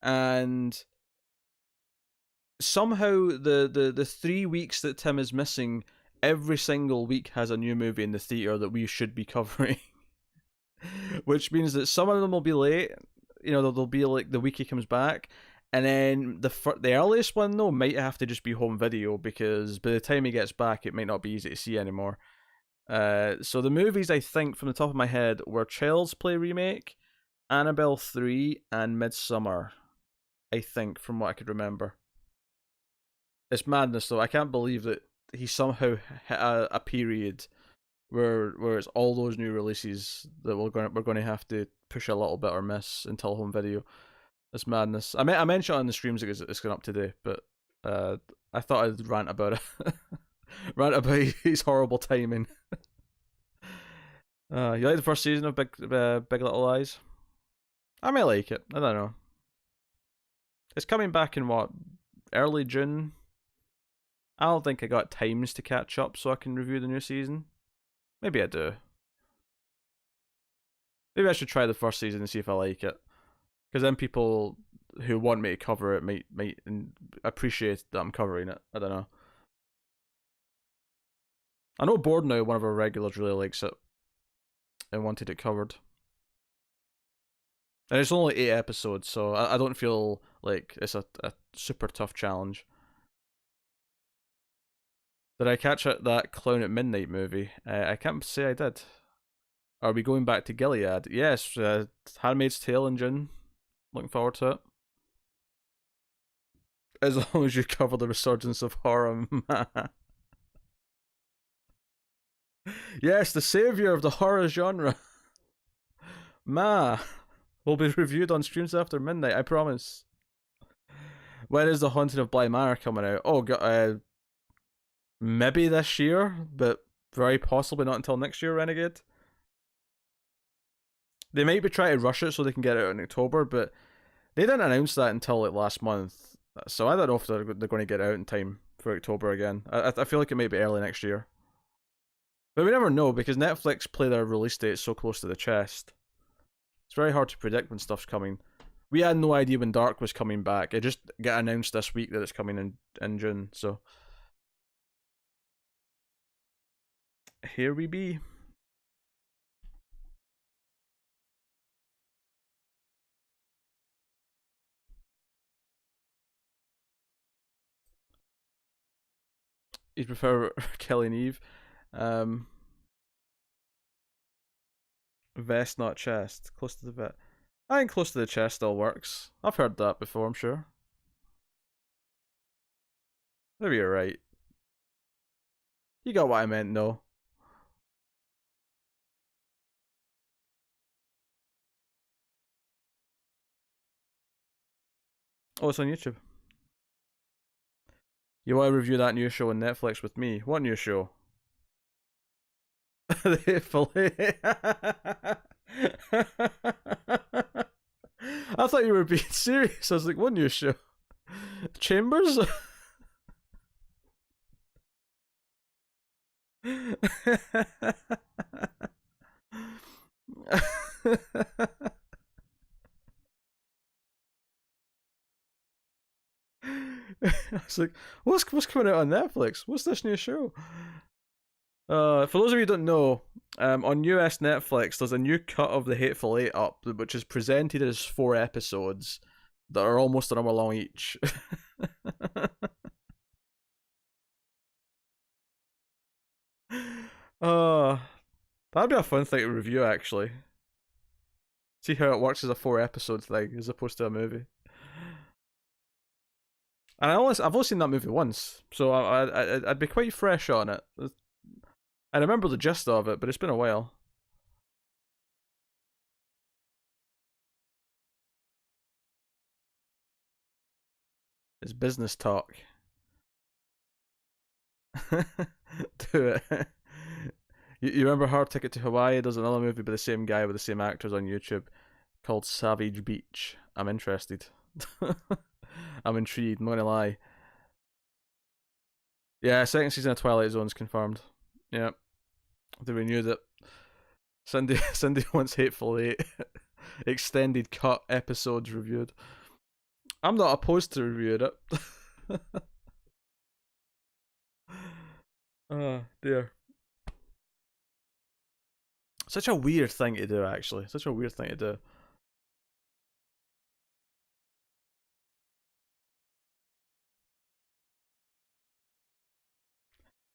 And somehow the 3 weeks that Tim is missing, every single week has a new movie in the theater that we should be covering. Which means that some of them will be late. They'll be like the week he comes back. And then the earliest one, though, might have to just be home video, because by the time he gets back, it might not be easy to see anymore. So the movies, I think, from the top of my head, were Child's Play remake, Annabelle 3, and Midsummer, I think, from what I could remember. It's madness, though. I can't believe that he somehow hit a period where it's all those new releases that we're going to have to push a little bit or miss until home video. It's madness. I mentioned it on the streams because it's going up today, but I thought I'd rant about it. Rant about his horrible timing. You like the first season of Big Little Lies? I may like it. I don't know. It's coming back in what, early June? I don't think I got times to catch up so I can review the new season. Maybe I do. Maybe I should try the first season and see if I like it. Because then people who want me to cover it might appreciate that I'm covering it. I don't know. I know Board Now, one of our regulars, really likes it and wanted it covered. And it's only 8 episodes, so I don't feel like it's a super tough challenge. Did I catch that Clown at Midnight movie? I can't say I did. Are we going back to Gilead? Yes, Handmaid's Tale in June. Looking forward to it. As long as you cover the resurgence of horror. Yes, the saviour of the horror genre. Will be reviewed on streams after midnight, I promise. When is The Haunting of Bly Manor coming out? Oh, God, maybe this year, but very possibly not until next year, Renegade. They might be trying to rush it so they can get it out in October, but they didn't announce that until like last month. So I don't know if they're going to get it out in time for October again. I feel like it might be early next year. But we never know, because Netflix play their release date so close to the chest. It's very hard to predict when stuff's coming. We had no idea when Dark was coming back. It just got announced this week that it's coming in June, so here we be. You prefer Kelly and Eve? Vest, not chest. Close to the vest. I think close to the chest still works. I've heard that before, I'm sure. Maybe you're right. You got what I meant, though. Oh, it's on YouTube. You want to review that new show on Netflix with me? What new show? The fillet. I thought you were being serious. I was like, what new show? Chambers? I was like, what's coming out on Netflix? What's this new show? For those of you who don't know, on US Netflix, there's a new cut of The Hateful Eight up, which is presented as 4 episodes that are almost an hour long each. That'd be a fun thing to review, actually. See how it works as a 4 episode thing as opposed to a movie. And I've only seen that movie once, so I'd be quite fresh on it. I remember the gist of it, but it's been a while. It's business talk. Do it. You remember Hard Ticket to Hawaii? There's another movie by the same guy with the same actors on YouTube called Savage Beach. I'm interested. I'm intrigued, not gonna lie. Yeah, second season of Twilight Zone's confirmed. Yeah, they renewed it. Cindy wants Hateful Eight extended cut episodes reviewed. I'm not opposed to reviewing it. Oh dear. Such a weird thing to do, actually. Such a weird thing to do.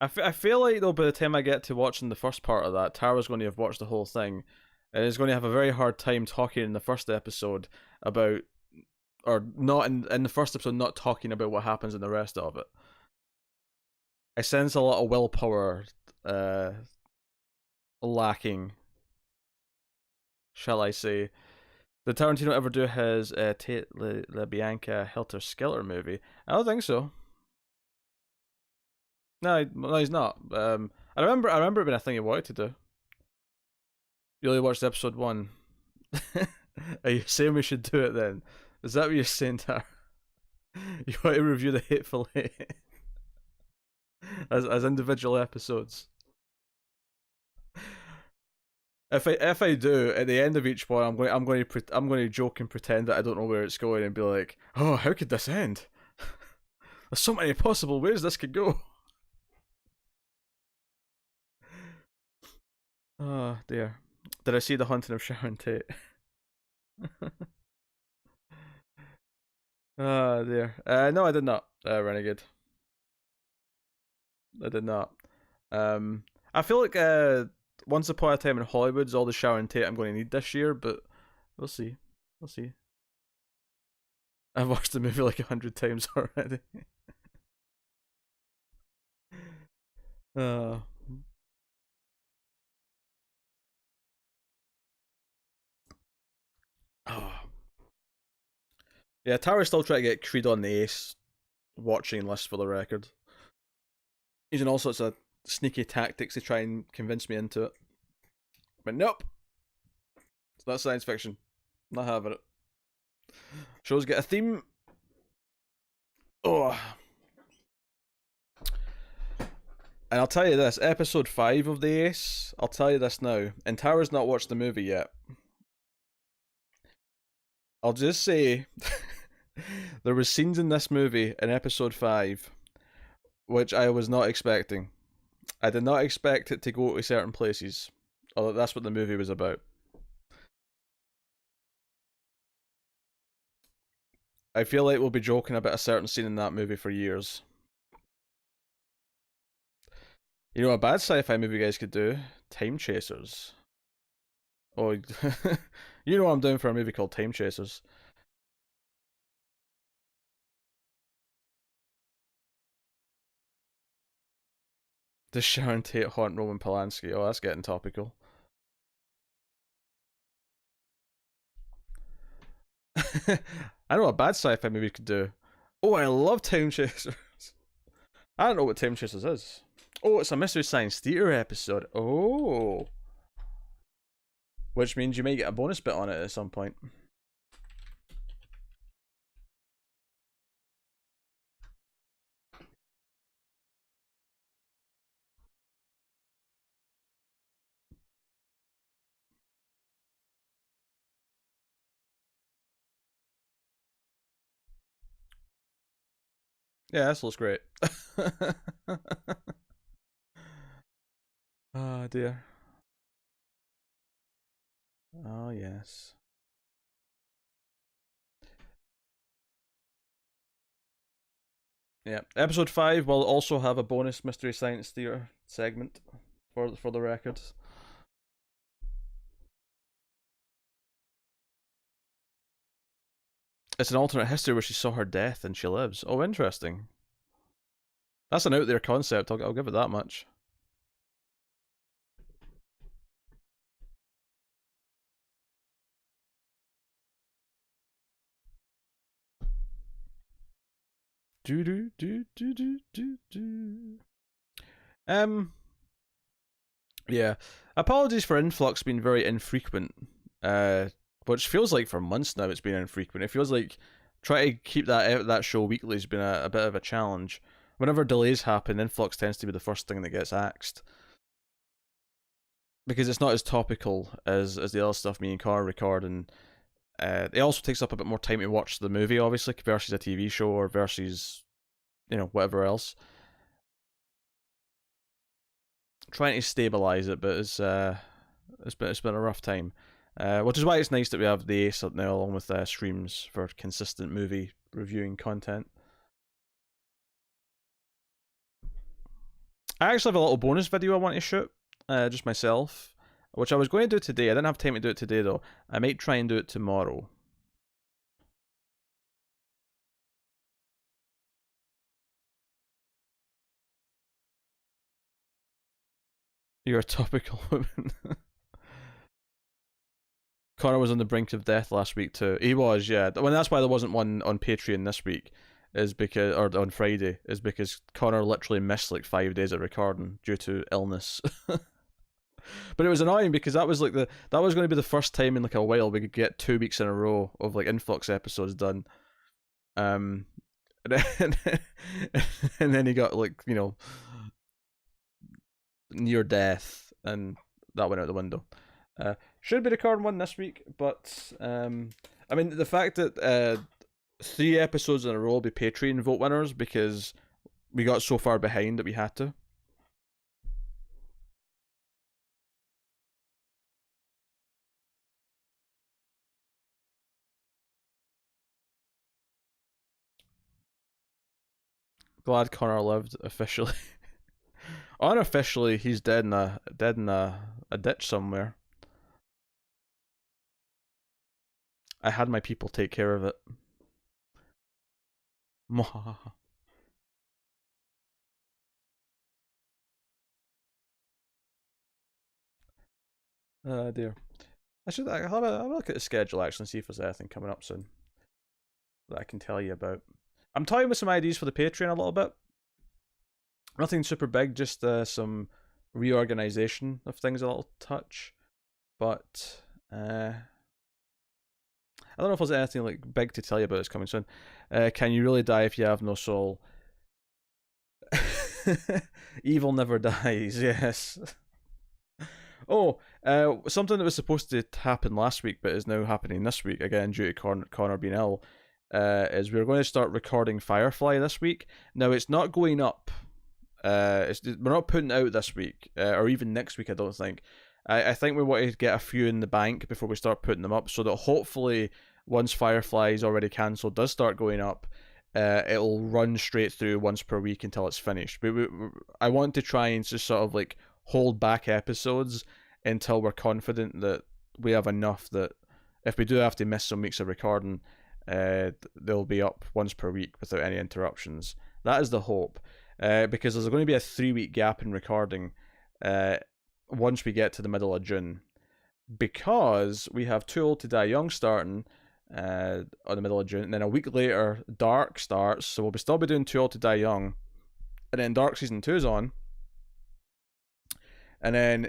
I feel like, though, by the time I get to watching the first part of that, Tara's going to have watched the whole thing, and is going to have a very hard time talking in the first episode about, or not in the first episode, not talking about what happens in the rest of it. I sense a lot of willpower lacking, shall I say. Did Tarantino ever do his Tate LaBianca Helter Skelter movie? I don't think so. No, he's not. I remember it being a thing he wanted to do. You only watched episode 1. Are you saying we should do it then? Is that what you're saying, Tara? You want to review the Hateful Eight as individual episodes? If I do, at the end of each one, I'm going to joke and pretend that I don't know where it's going and be like, oh, how could this end? There's so many possible ways this could go. Oh dear. Did I see The Haunting of Sharon Tate? Oh dear. No, I did not. Renegade. I did not. I feel like Once Upon a Time in Hollywood's all the Sharon Tate I'm going to need this year, but we'll see. We'll see. I've watched the movie like 100 times already. uh, oh. Yeah, Tara's still trying to get Creed on the Ace watching list for the record. Using all sorts of sneaky tactics to try and convince me into it. But nope. It's not science fiction. Not having it. Shows get a theme. Oh. And I'll tell you this, episode 5 of The Ace, I'll tell you this now, and Tara's not watched the movie yet. I'll just say, there was scenes in this movie in episode 5, which I was not expecting. I did not expect it to go to certain places. Although that's what the movie was about. I feel like we'll be joking about a certain scene in that movie for years. You know, a bad sci-fi movie you guys could do? Time Chasers. Oh, you know what I'm doing for a movie called Time Chasers. Does Sharon Tate haunt Roman Polanski? Oh, that's getting topical. I know what a bad sci-fi movie could do. Oh, I love Time Chasers. I don't know what Time Chasers is. Oh, it's a Mystery Science Theater episode. Oh. Which means you may get a bonus bit on it at some point. Yeah, this looks great. Oh dear. Oh yes. Yeah, episode 5 will also have a bonus Mystery Science Theater segment for the records. It's an alternate history where she saw her death and she lives. Oh, interesting. That's an out there concept. I'll give it that much. Do do do do do do do. Um, Yeah. Apologies for influx being very infrequent. Which feels like for months now it's been infrequent. It feels like trying to keep that show weekly has been a bit of a challenge. Whenever delays happen, influx tends to be the first thing that gets axed. Because it's not as topical as the other stuff me and Connor record, and it also takes up a bit more time to watch the movie, obviously, versus a TV show or versus whatever else. Trying to stabilize it, but it's been a rough time. Which is why it's nice that we have the Ace up now along with streams for consistent movie reviewing content. I actually have a little bonus video I want to shoot, just myself, which I was going to do today. I didn't have time to do it today though. I might try and do it tomorrow. You're a topical woman. Connor was on the brink of death last week too. He was, yeah. Well, that's why there wasn't one on Patreon this week, or on Friday, is because Connor literally missed like 5 days of recording due to illness. But it was annoying because that was going to be the first time in like a while we could get 2 weeks in a row of like influx episodes done. And then he got like near death, and that went out the window. Should be recording one this week, but I mean the fact that 3 episodes in a row will be Patreon vote winners because we got so far behind that we had to. Glad Connor lived officially. Unofficially, he's dead in a ditch somewhere. I had my people take care of it. Dear. I'll have a look at the schedule actually and see if there's anything coming up soon that I can tell you about. I'm toying with some ideas for the Patreon a little bit. Nothing super big, just some reorganization of things a little touch. But I don't know if there's anything like big to tell you about that's coming soon. Can you really die if you have no soul? Evil never dies, yes. Oh, something that was supposed to happen last week but is now happening this week, again due to Connor being ill, is we're going to start recording Firefly this week. Now, it's not going up. We're not putting it out this week, or even next week, I don't think. I think we want to get a few in the bank before we start putting them up, so that hopefully once Firefly is already cancelled does start going up, it'll run straight through once per week until it's finished. But I want to try and just sort of like hold back episodes until we're confident that we have enough that if we do have to miss some weeks of recording, they'll be up once per week without any interruptions. That is the hope, because there's going to be a 3-week gap in recording once we get to the middle of June, because we have Too Old to Die Young starting on the middle of June, and then a week later Dark starts, so we'll still be doing Too Old to Die Young, and then Dark Season 2 is on, and then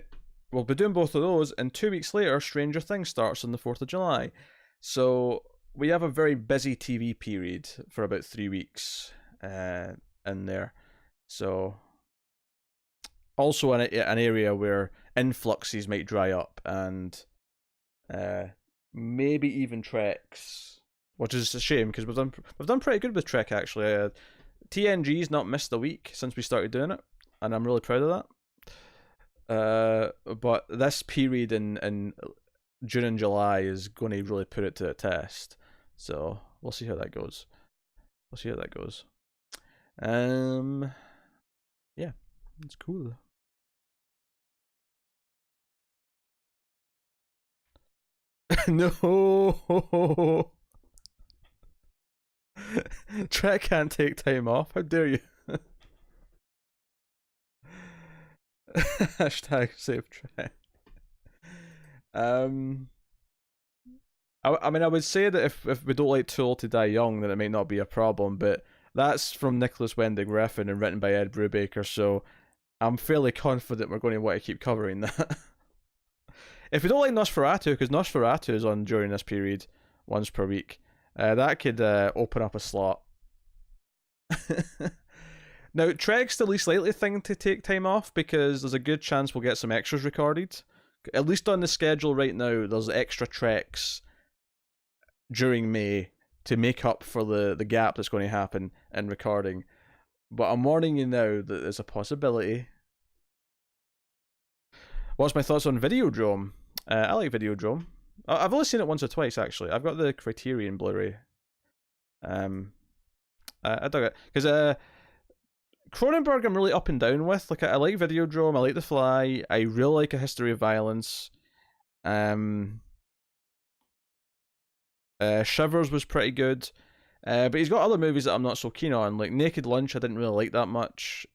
we'll be doing both of those, and 2 weeks later Stranger Things starts on the 4th of July. So we have a very busy TV period for about 3 weeks in there. So also an area where influxes might dry up, and maybe even Treks, which is a shame because we've done pretty good with Trek actually. TNG's not missed a week since we started doing it, and I'm really proud of that. But this period in June and July is going to really put it to a test. So we'll see how that goes. Yeah, it's cool. No, Trek can't take time off. How dare you? Hashtag save Trek. I mean, I would say that if we don't like Too Old to Die Young, then it might not be a problem, but that's from Nicholas Winding Refn and written by Ed Brubaker, so I'm fairly confident we're going to want to keep covering that. If you don't like Nosferatu, because Nosferatu is on during this period, once per week, that could open up a slot. Now, Trek's the least likely thing to take time off because there's a good chance we'll get some extras recorded. At least on the schedule right now, there's extra Treks during May to make up for the gap that's going to happen in recording. But I'm warning you now that there's a possibility. What's my thoughts on Videodrome? I like Videodrome. I've only seen it once or twice, actually. I've got the Criterion Blu-ray. I dug it. Because Cronenberg I'm really up and down with. Like, I like Videodrome, I like The Fly, I really like A History of Violence. Shivers was pretty good. But he's got other movies that I'm not so keen on. Like Naked Lunch I didn't really like that much.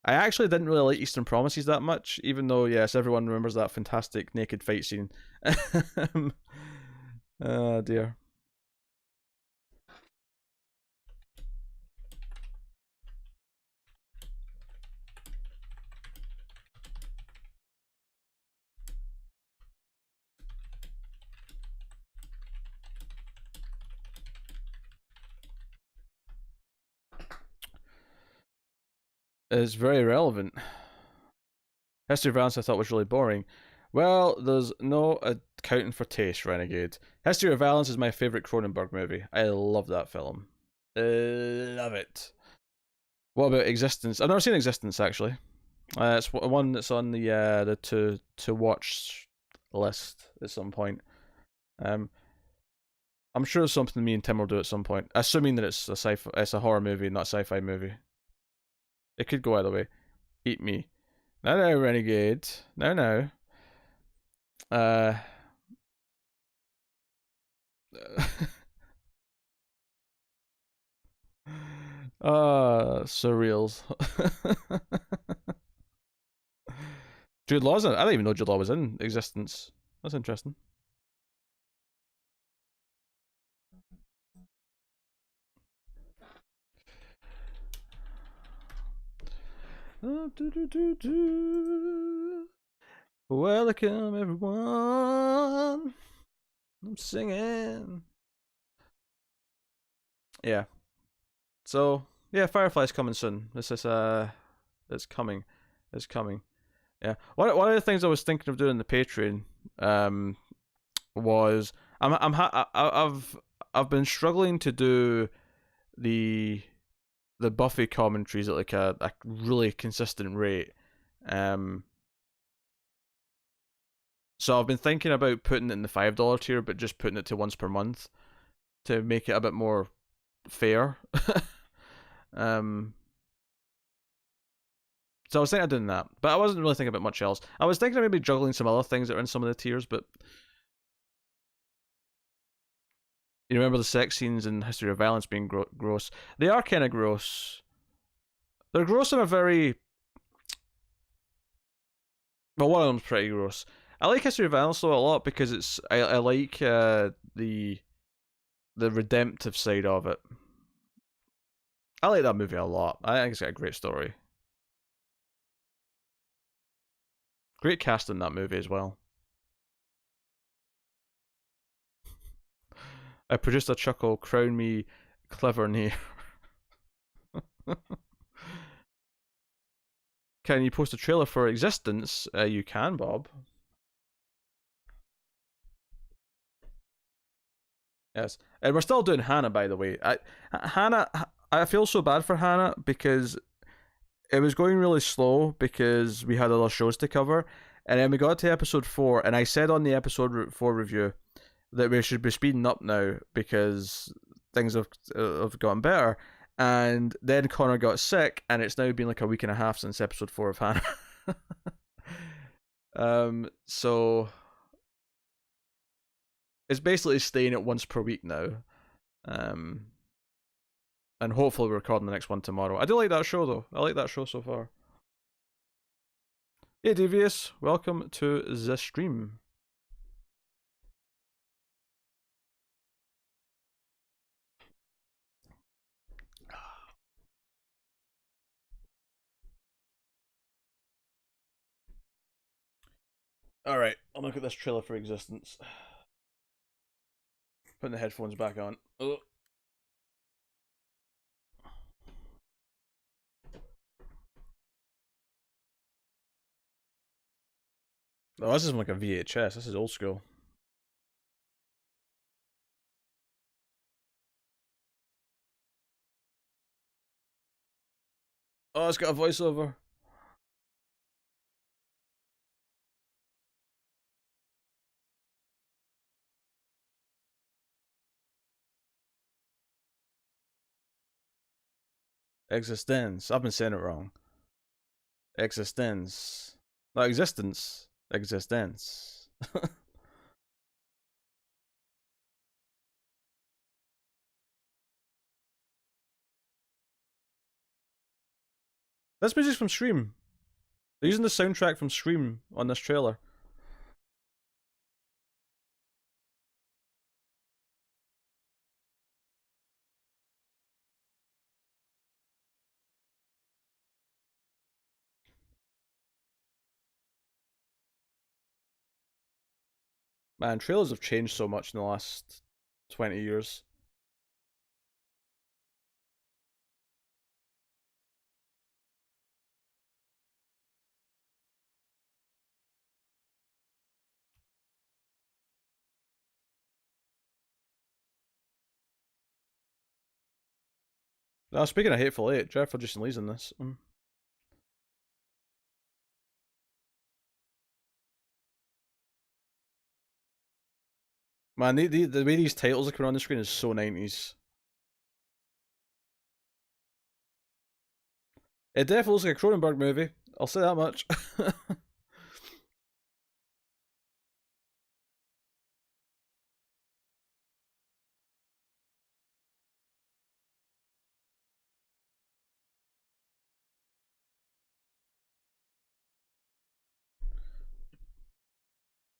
I actually didn't really like Eastern Promises that much, even though, yes, everyone remembers that fantastic naked fight scene. Oh dear. It's very relevant. History of Violence I thought was really boring. Well, there's no accounting for taste, Renegade. History of Violence is my favourite Cronenberg movie. I love that film. Love it. What about Existence? I've never seen Existence, actually. It's one that's on the to watch list at some point. I'm sure it's something me and Tim will do at some point, assuming that it's a horror movie, not a sci-fi movie. It could go either way. Eat me. No, Renegade. No. Surreals. Jude Law's in. I didn't even know Jude Law was in Existence. That's interesting. Welcome everyone. I'm singing. Yeah. So yeah, Firefly's coming soon. This is it's coming. It's coming. Yeah. One of the things I was thinking of doing in the Patreon was I've been struggling to do the Buffy commentaries at like a really consistent rate. So I've been thinking about putting it in the $5 tier, but just putting it to once per month to make it a bit more fair. So I was thinking of doing that, but I wasn't really thinking about much else. I was thinking of maybe juggling some other things that are in some of the tiers, but you remember the sex scenes in History of Violence being gross? They are kind of gross. They're gross in a very... Well, one of them's pretty gross. I like History of Violence though a lot because it's I like the redemptive side of it. I like that movie a lot. I think it's got a great story. Great cast in that movie as well. I produced a chuckle, crown me clever near. Can you post a trailer for Existence? You can, Bob. Yes, and we're still doing Hannah, by the way. Hannah, I feel so bad for Hannah because it was going really slow because we had other shows to cover, and then we got to episode 4, and I said on the episode 4 review that we should be speeding up now because things have gotten better. And then Connor got sick, and it's now been like a week and a half since episode 4 of Hannah. So it's basically staying at once per week now. And hopefully we're recording the next one tomorrow. I do like that show though. I like that show so far. Hey Devious, welcome to the stream. Alright, I'll look at this trailer for Existence. Putting the headphones back on. Oh. Oh, this isn't like a VHS, this is old school. Oh, it's got a voiceover. Existence. I've been saying it wrong. Existence. Not existence. Existence. This music's from Scream. They're using the soundtrack from Scream on this trailer. Man, trailers have changed so much in the last 20 years. Now, speaking of Hateful Eight, Jennifer Jason Leigh's in this. Man, the way these titles are coming on the screen is so 90s. It definitely looks like a Cronenberg movie. I'll say that much.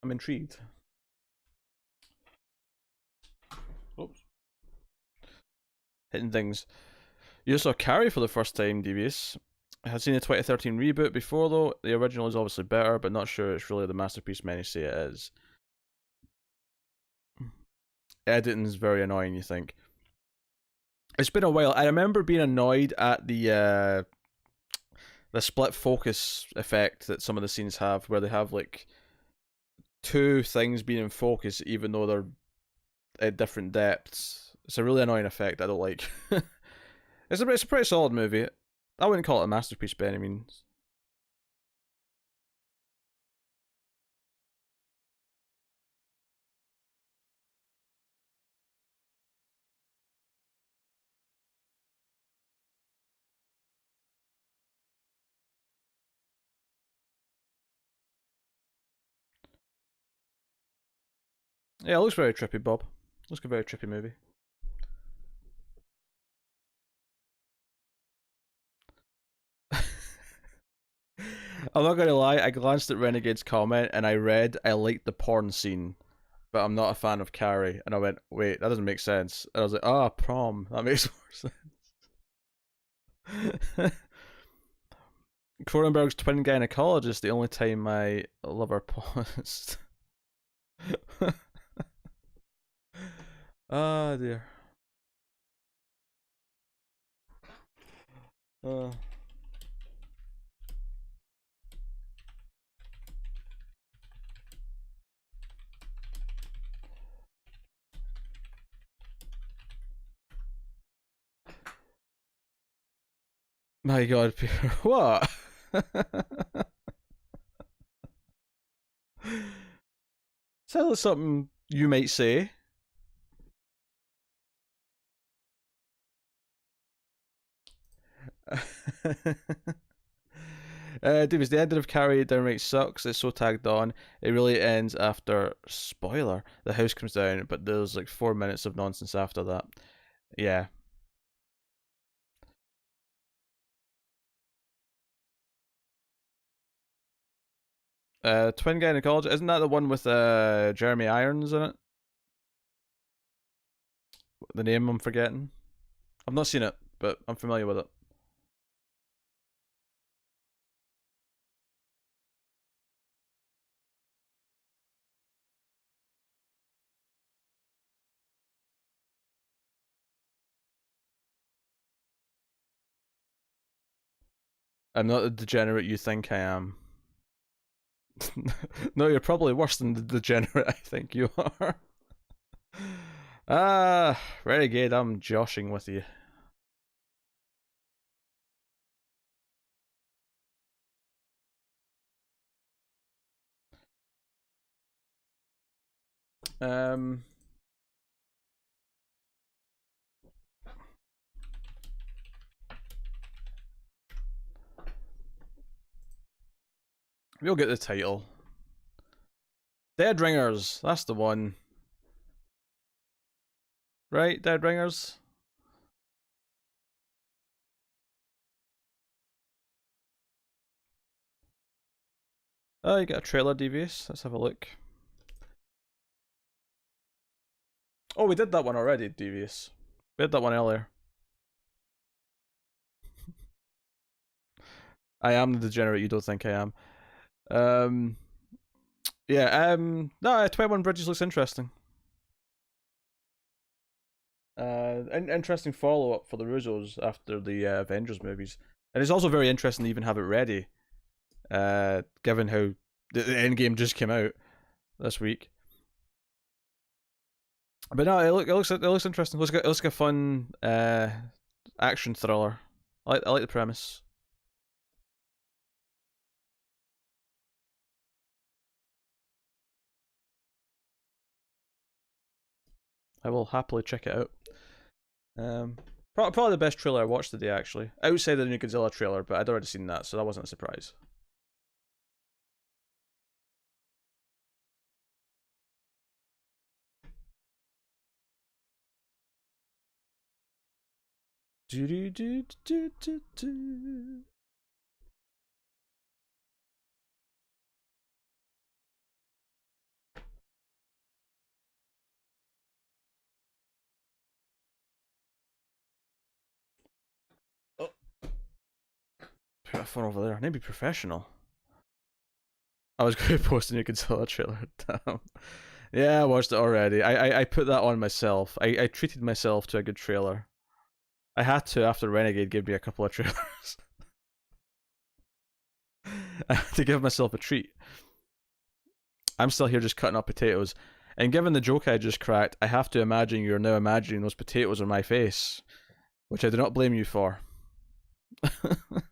I'm intrigued. Oops. Hitting things. You saw Carrie for the first time, Devious. I had seen the 2013 reboot before, though. The original is obviously better, but not sure it's really the masterpiece many say it is. Editing's very annoying, you think. It's been a while. I remember being annoyed at the split focus effect that some of the scenes have, where they have like two things being in focus even though they're at different depths. It's a really annoying effect I don't like. It's a pretty solid movie. I wouldn't call it a masterpiece by any means. Yeah, it looks very trippy, Bob. Looks like a very trippy movie. I'm not gonna lie, I glanced at Renegade's comment and I read I liked the porn scene, but I'm not a fan of Carrie. And I went, wait, that doesn't make sense. And I was like, ah, prom. That makes more sense. Cronenberg's twin gynecologist, the only time my lover paused. Ah, dear. Uh. My god, Peter. What? Tell us something you might say. Dude, the ending of Carrie downright sucks. It's so tagged on. It really ends after spoiler. The house comes down, but there's like 4 minutes of nonsense after that. Yeah. Twin Gynecologist, isn't that the one with Jeremy Irons in it? The name I'm forgetting. I've not seen it, but I'm familiar with it. I'm not the degenerate you think I am. No, you're probably worse than the degenerate I think you are. Renegade, I'm joshing with you. We'll get the title. Dead Ringers, that's the one. Right, Dead Ringers? Oh, you got a trailer, Devious. Let's have a look. Oh, we did that one already, Devious. We did that one earlier. I am the degenerate you don't think I am. Yeah, no, 21 Bridges looks interesting. Interesting follow-up for the Russos after the Avengers movies. And it's also very interesting to even have it ready, given how the Endgame just came out this week. But no, it looks interesting. It looks like a fun action thriller. I like the premise. I will happily check it out. Probably the best trailer I watched today, actually. Outside of the new Godzilla trailer, but I'd already seen that, so that wasn't a surprise. Do do do do do do. Oh, put that phone over there. I need to be professional. I was going to post a new Godzilla trailer. Damn. Yeah, I watched it already. I put that on myself. I treated myself to a good trailer. I had to after Renegade gave me a couple of trailers. I had to give myself a treat. I'm still here just cutting up potatoes. And given the joke I just cracked, I have to imagine you're now imagining those potatoes on my face, which I do not blame you for. The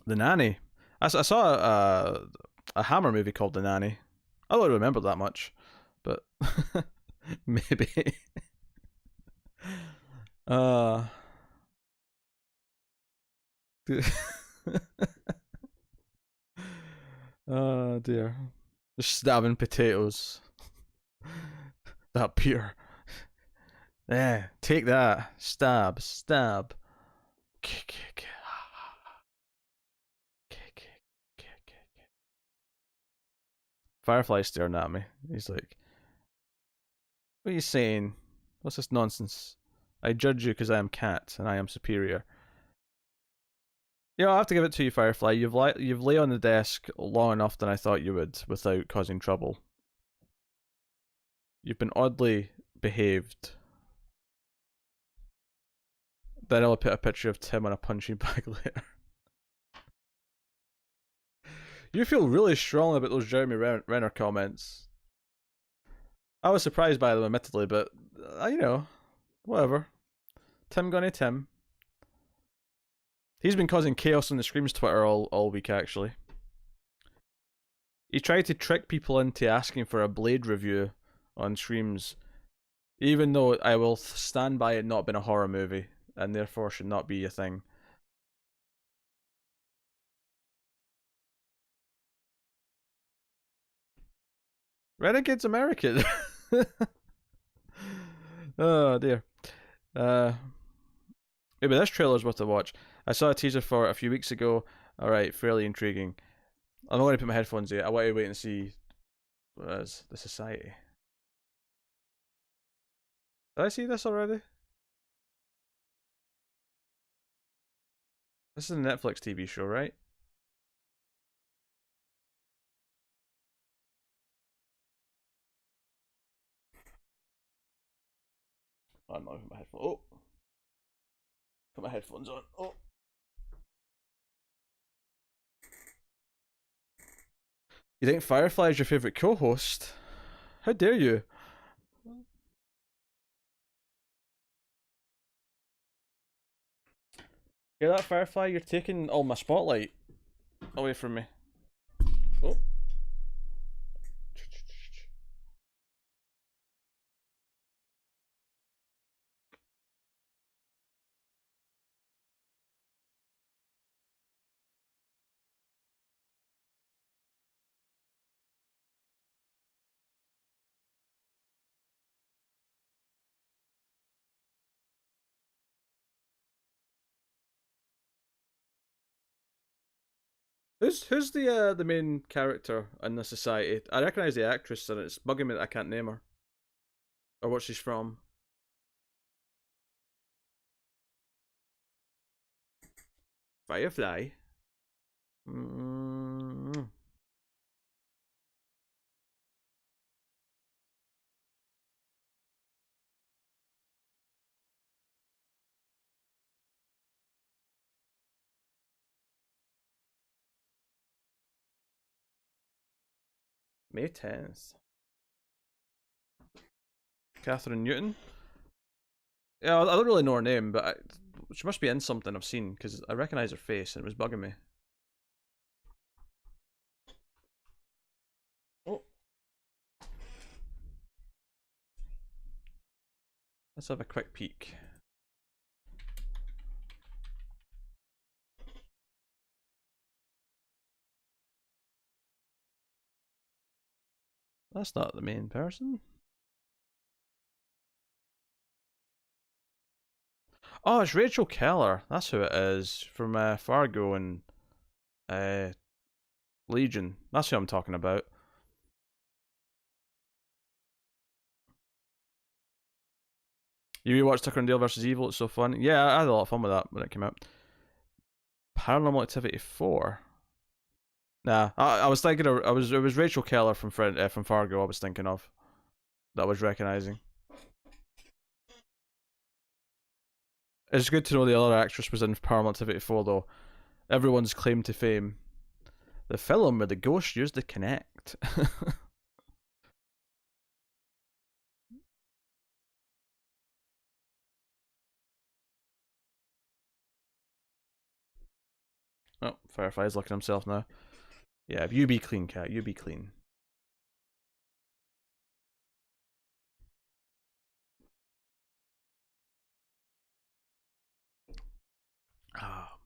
Nanny. I saw a Hammer movie called The Nanny. I don't remember that much, but maybe. uh Oh dear. Just stabbing potatoes. That beer. Yeah, take that. Stab, stab. Firefly's staring at me. He's like, what are you saying? What's this nonsense? I judge you because I am cat and I am superior. Yeah, I have to give it to you, Firefly. You've lay on the desk long enough than I thought you would without causing trouble. You've been oddly behaved. Then I'll put a picture of Tim on a punching bag later. You feel really strong about those Jeremy Renner comments. I was surprised by them, admittedly, but you know, whatever. Tim Gunny Tim. He's been causing chaos on the Screams Twitter all week, actually. He tried to trick people into asking for a Blade review on Screams, even though I will stand by it not being a horror movie, and therefore should not be a thing. Renegade's American. Oh dear. Maybe this trailer's worth a watch. I saw a teaser for it a few weeks ago. Alright, fairly intriguing. I'm not going to put my headphones in. I want to wait and see what is the Society. Did I see this already? This is a Netflix TV show, right? I'm not put my headphones. Oh, put my headphones on. Oh. You think Firefly is your favourite co-host? How dare you? Hear that, Firefly? You're taking all my spotlight away from me. Oh. Who's the main character in the society? I recognise the actress and it's bugging me that I can't name her. Or what she's from. Firefly? Mm. May 10th. Catherine Newton? Yeah, I don't really know her name, but she must be in something I've seen because I recognise her face and it was bugging me. Oh. Let's have a quick peek. That's not the main person. Oh, it's Rachel Keller. That's who it is from Fargo and uh, Legion. That's who I'm talking about. You rewatched Tucker and Dale vs. Evil? It's so fun. Yeah, I had a lot of fun with that when it came out. Paranormal Activity 4. Nah, I was thinking of, it was Rachel Keller from Fargo I was thinking of. That I was recognising. It's good to know the other actress was in Paranormal Activity 4 though. Everyone's claim to fame. The film where the ghost used to connect. Oh, Firefly's looking at himself now. Yeah, you be clean, cat. You be clean. Ah.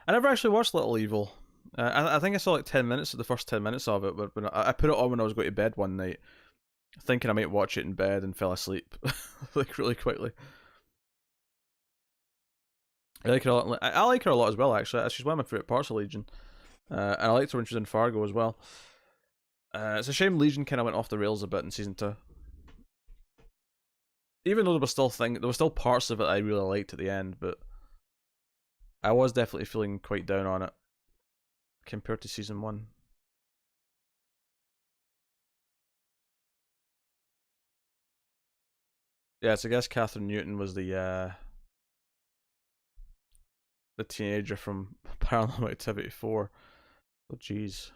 I never actually watched Little Evil. I think I saw like 10 minutes of the first 10 minutes of it, but when I put it on when I was going to bed one night, thinking I might watch it in bed and fell asleep like really quickly. I like her a lot. I like her a lot as well, actually. She's one of my favourite parts of Legion. And I liked her when she was in Fargo as well. It's a shame Legion kind of went off the rails a bit in season 2. Even though there were still parts of it I really liked at the end, but I was definitely feeling quite down on it compared to season 1. Yeah, so I guess Catherine Newton was the teenager from Paranormal Activity 4. Oh jeez.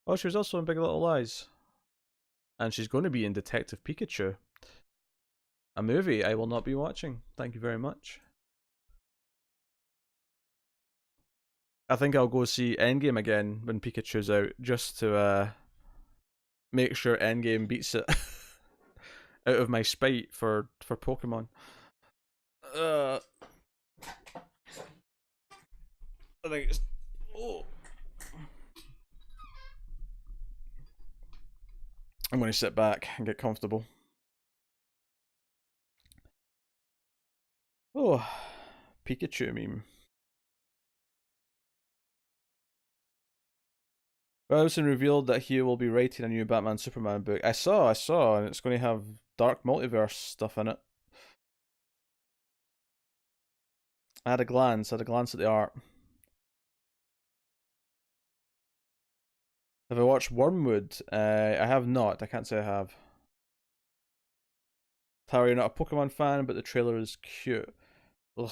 Oh, she was also in Big Little Lies. And she's going to be in Detective Pikachu. A movie I will not be watching. Thank you very much. I think I'll go see Endgame again when Pikachu's out, just to make sure Endgame beats it out of my spite for Pokemon. I think it's... Oh. I'm going to sit back and get comfortable. Oh, Pikachu meme. Robinson revealed that he will be writing a new Batman Superman book. I saw, and it's going to have dark multiverse stuff in it. I had a glance at the art. Have I watched Wormwood? I have not. I can't say I have. Tara, you're not a Pokemon fan, but the trailer is cute. Ugh.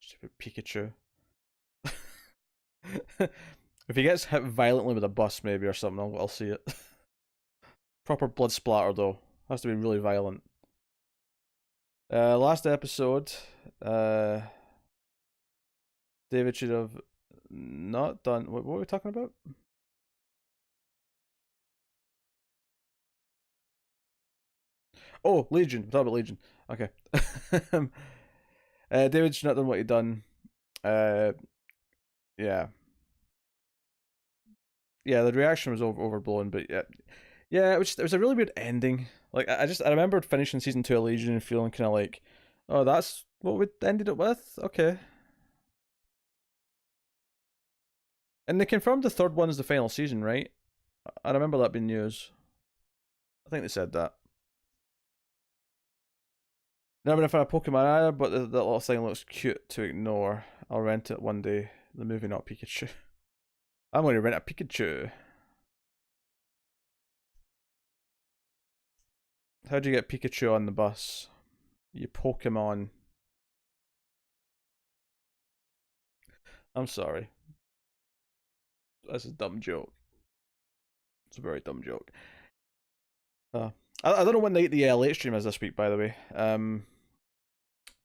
Stupid Pikachu. If he gets hit violently with a bus, maybe, or something, I'll see it. Proper blood splatter, though. Has to be really violent. Last episode, David should have not done. What were we talking about? Oh, Legion. We're talking about Legion. Okay. David should not done what he done. Yeah. Yeah, the reaction was overblown, but yeah, it was a really weird ending. Like I remembered finishing season 2 of Legion and feeling kind of like, oh, that's what we ended up with. Okay. And they confirmed the third one is the final season, right? I remember that being news. I think they said that. Never been a fan of Pokemon either, but that little thing looks cute to ignore. I'll rent it one day. The movie, not Pikachu. I'm going to rent a Pikachu. How'd you get Pikachu on the bus? You Pokemon. I'm sorry. That's a dumb joke. It's a very dumb joke. I don't know what night the late stream is this week, by the way.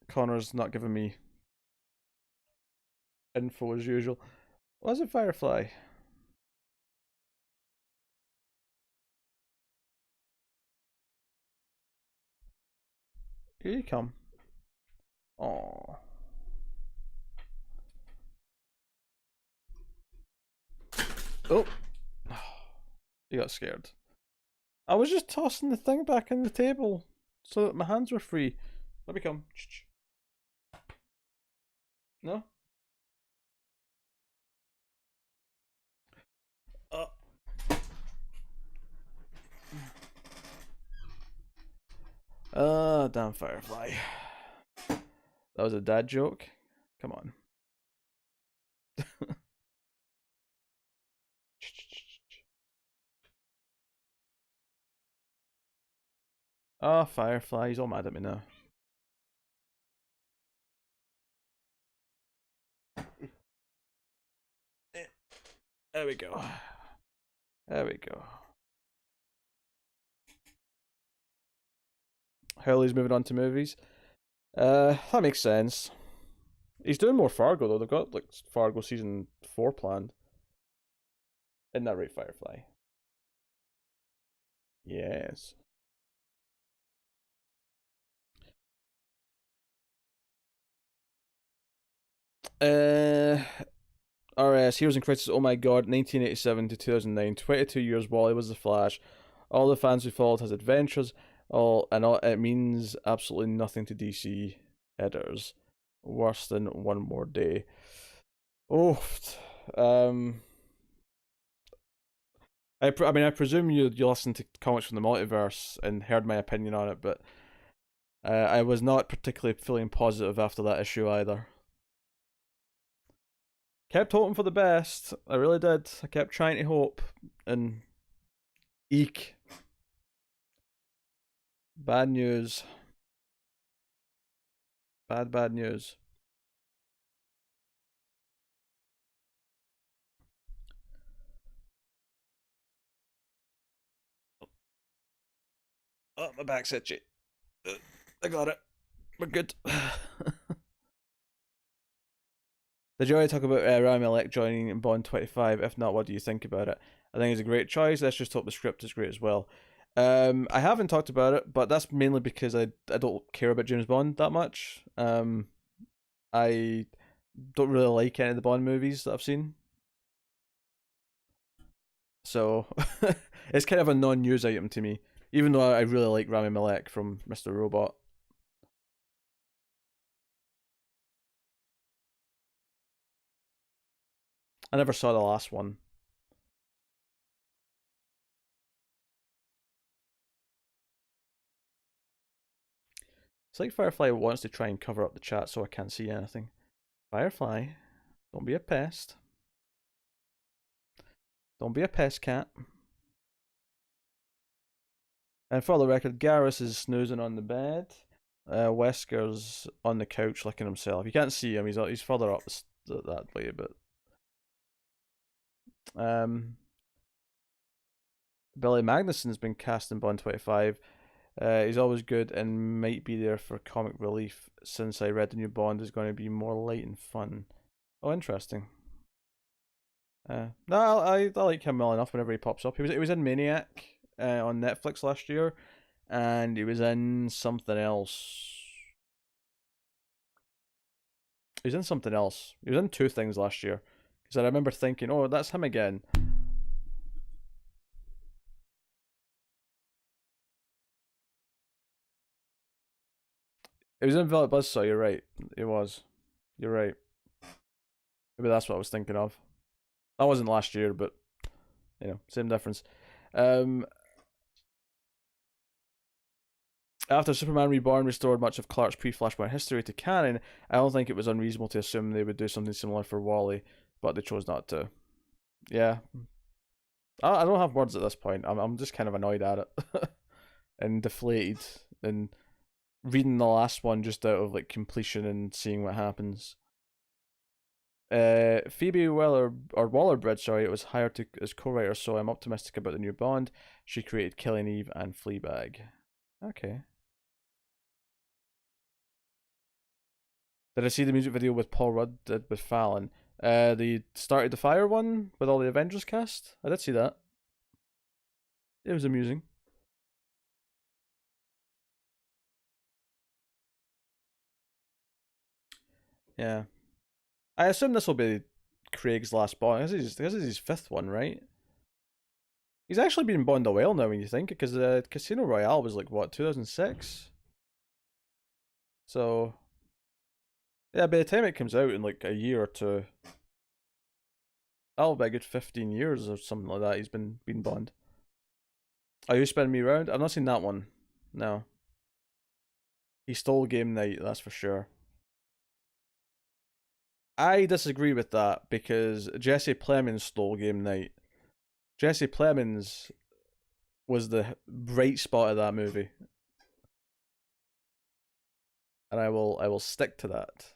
Connor's not giving me info as usual. Was it Firefly? Here you come. Oh. Oh. You got scared. I was just tossing the thing back in the table so that my hands were free. Let me come. No? Damn Firefly. That was a dad joke? Come on. Oh, Firefly, he's all mad at me now. There we go. There we go. Hurley's moving on to movies. That makes sense. He's doing more Fargo though. They've got like Fargo season 4 planned. Isn't that right, Firefly? Yes. RS Heroes and Crisis. Oh my god, 1987 to 2009, 22 years. Wally was the Flash. All the fans who followed his adventures. All it means absolutely nothing to DC editors. Worse than one more day. Oh, I mean, I presume you listened to Comics from the Multiverse and heard my opinion on it, but I was not particularly feeling positive after that issue either. Kept hoping for the best. I really did. I kept trying to hope, and eek. Bad news. Bad news. Oh, my back's itchy. I got it. We're good. Did you already talk about Rami Malek joining Bond 25? If not, what do you think about it? I think it's a great choice. Let's just hope the script is great as well. I haven't talked about it, but that's mainly because I don't care about James Bond that much. I don't really like any of the Bond movies that I've seen. So it's kind of a non-news item to me, even though I really like Rami Malek from Mr. Robot. I never saw the last one. It's like Firefly wants to try and cover up the chat so I can't see anything. Firefly, don't be a pest. Don't be a pest, cat. And for the record, Garrus is snoozing on the bed. Wesker's on the couch licking himself. You can't see him. He's further up that way, but Billy Magnuson's been cast in Bond 25. He's always good and might be there for comic relief since I read the new Bond is going to be more light and fun. Oh, interesting. No, I like him well enough whenever he pops up. He was in Maniac on Netflix last year, and he was in something else. He was in something else. He was in two things last year. Because I remember thinking, oh, that's him again. It was in Velvet Buzzsaw, you're right. It was. You're right. Maybe that's what I was thinking of. That wasn't last year, but same difference. After Superman Reborn restored much of Clark's pre-Flashpoint history to canon, I don't think it was unreasonable to assume they would do something similar for Wally, but they chose not to. Yeah. I don't have words at this point. I'm just kind of annoyed at it. And deflated. And reading the last one just out of like completion and seeing what happens. Phoebe Waller-Bridge, sorry, it was hired as co-writer, so I'm optimistic about the new Bond. She created Killing Eve and Fleabag. Okay. Did I see the music video with Paul Rudd did with Fallon? The Started the Fire one with all the Avengers cast? I did see that. It was amusing. Yeah. I assume this will be Craig's last Bond. This is his fifth one, right? He's actually been Bond a while now when you think, because Casino Royale was like, what, 2006? So, yeah, by the time it comes out in like a year or two, that'll be a good 15 years or something like that he's been Bond. Are you spinning me around? I've not seen that one. No. He stole Game Night, that's for sure. I disagree with that because Jesse Plemons stole Game Night. Jesse Plemons was the bright spot of that movie. And I will stick to that.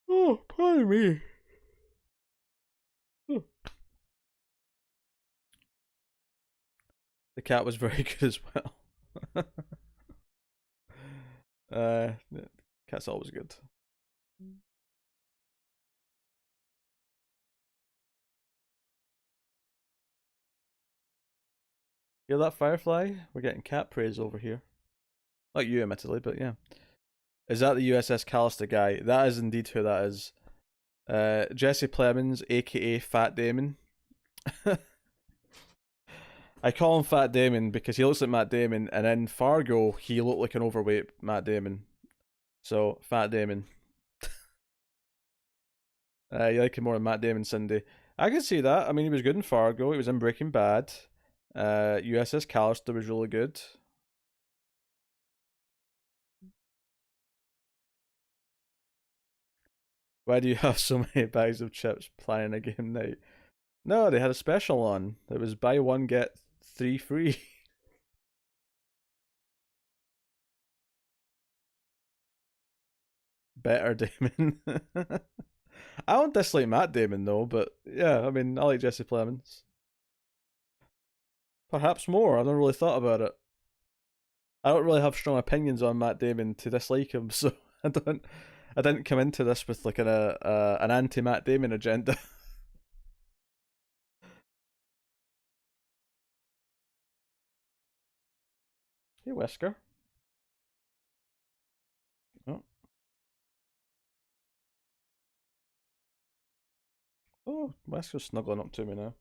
Oh, pardon me. Oh. The cat was very good as well. Cat's always good. Hear that, Firefly? We're getting cat praise over here. Not you, admittedly, but yeah. Is that the USS Callister guy? That is indeed who that is. Jesse Plemons, aka Fat Damon. I call him Fat Damon because he looks like Matt Damon, and in Fargo, he looked like an overweight Matt Damon. So, Fat Damon. You like him more than Matt Damon, Cindy. I can see that. I mean, he was good in Fargo. He was in Breaking Bad. USS Callister was really good. Why do you have so many bags of chips planning a game night? No, they had a special on. It was buy one, get three free. Better Damon. I don't dislike Matt Damon though, but yeah, I mean, I like Jesse Plemons. Perhaps more. I never really thought about it. I don't really have strong opinions on Matt Damon to dislike him, so I don't. I didn't come into this with like an anti Matt Damon agenda. Hey, Whisker. Oh, oh, Wesker's snuggling up to me now.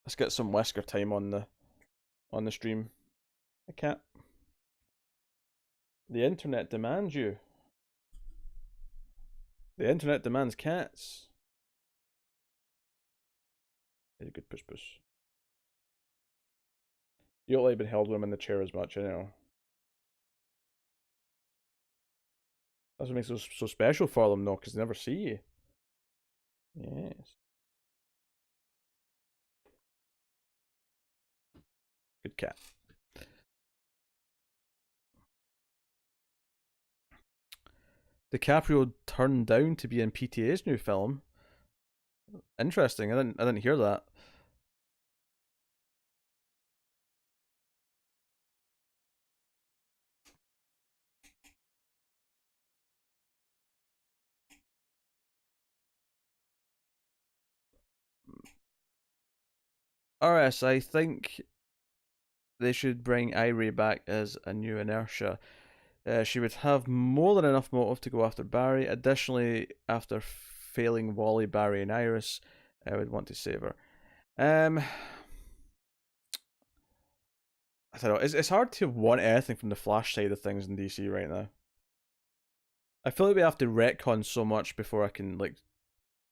Let's get some Wesker time on the stream. I can't. The internet demands you. The internet demands cats. He's a good push push. You don't like being held with him in the chair as much, I know. That's what makes it so special for them, though, because they never see you. Yes. Good cat. DiCaprio turned down to be in PTA's new film. Interesting. I didn't hear that. RS, I think they should bring Irie back as a new inertia. She would have more than enough motive to go after Barry. Additionally, after failing Wally, Barry, and Iris, I would want to save her. I don't know. It's hard to want anything from the Flash side of things in DC right now. I feel like we have to retcon so much before I can like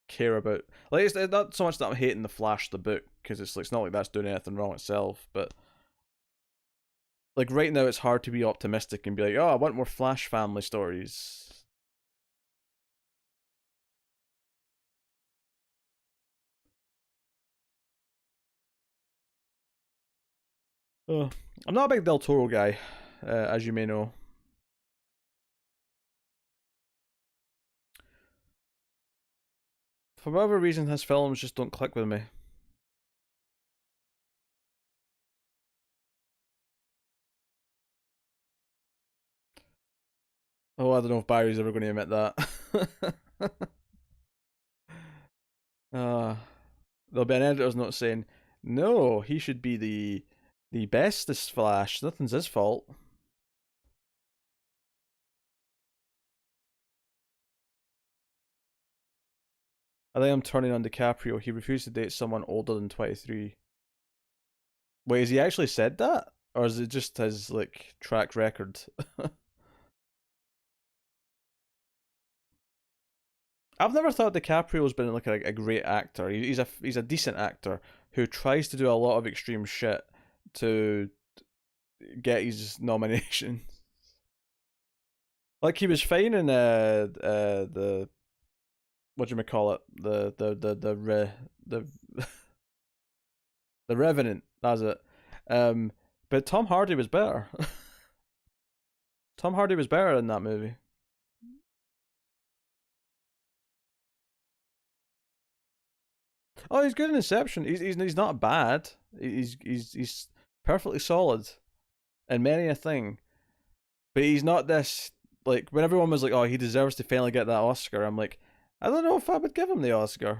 care about. Like it's not so much that I'm hating the Flash the book because it's not like that's doing anything wrong itself, but like right now it's hard to be optimistic and be like, oh, I want more Flash family stories. Oh, I'm not a big Del Toro guy, as you may know. For whatever reason, his films just don't click with me. Oh, I don't know if Barry's ever going to admit that. There'll be an editor's note saying, "No, he should be the bestest Flash. Nothing's his fault." I think I'm turning on DiCaprio. He refused to date someone older than 23. Wait, has he actually said that, or is it just his like track record? I've never thought DiCaprio's been like a great actor. He's a decent actor who tries to do a lot of extreme shit to get his nomination. Like he was fine in the what do you call it, the the Revenant. That's it. But Tom Hardy was better. Tom Hardy was better in that movie. Oh, he's good in Inception. He's not bad. He's perfectly solid in many a thing. But he's not this like when everyone was like, "Oh, he deserves to finally get that Oscar." I'm like, I don't know if I would give him the Oscar.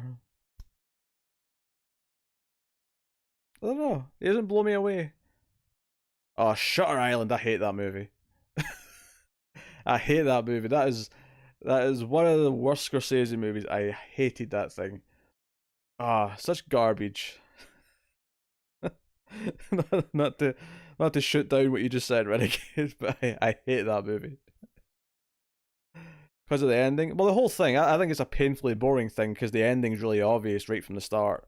I don't know. He doesn't blow me away. Oh, Shutter Island. I hate that movie. I hate that movie. That is one of the worst Scorsese movies. I hated that thing. Ah, such garbage. not to not to shoot down what you just said, Renegade, but I hate that movie because of the ending. Well, the whole thing. I think it's a painfully boring thing because the ending's really obvious right from the start.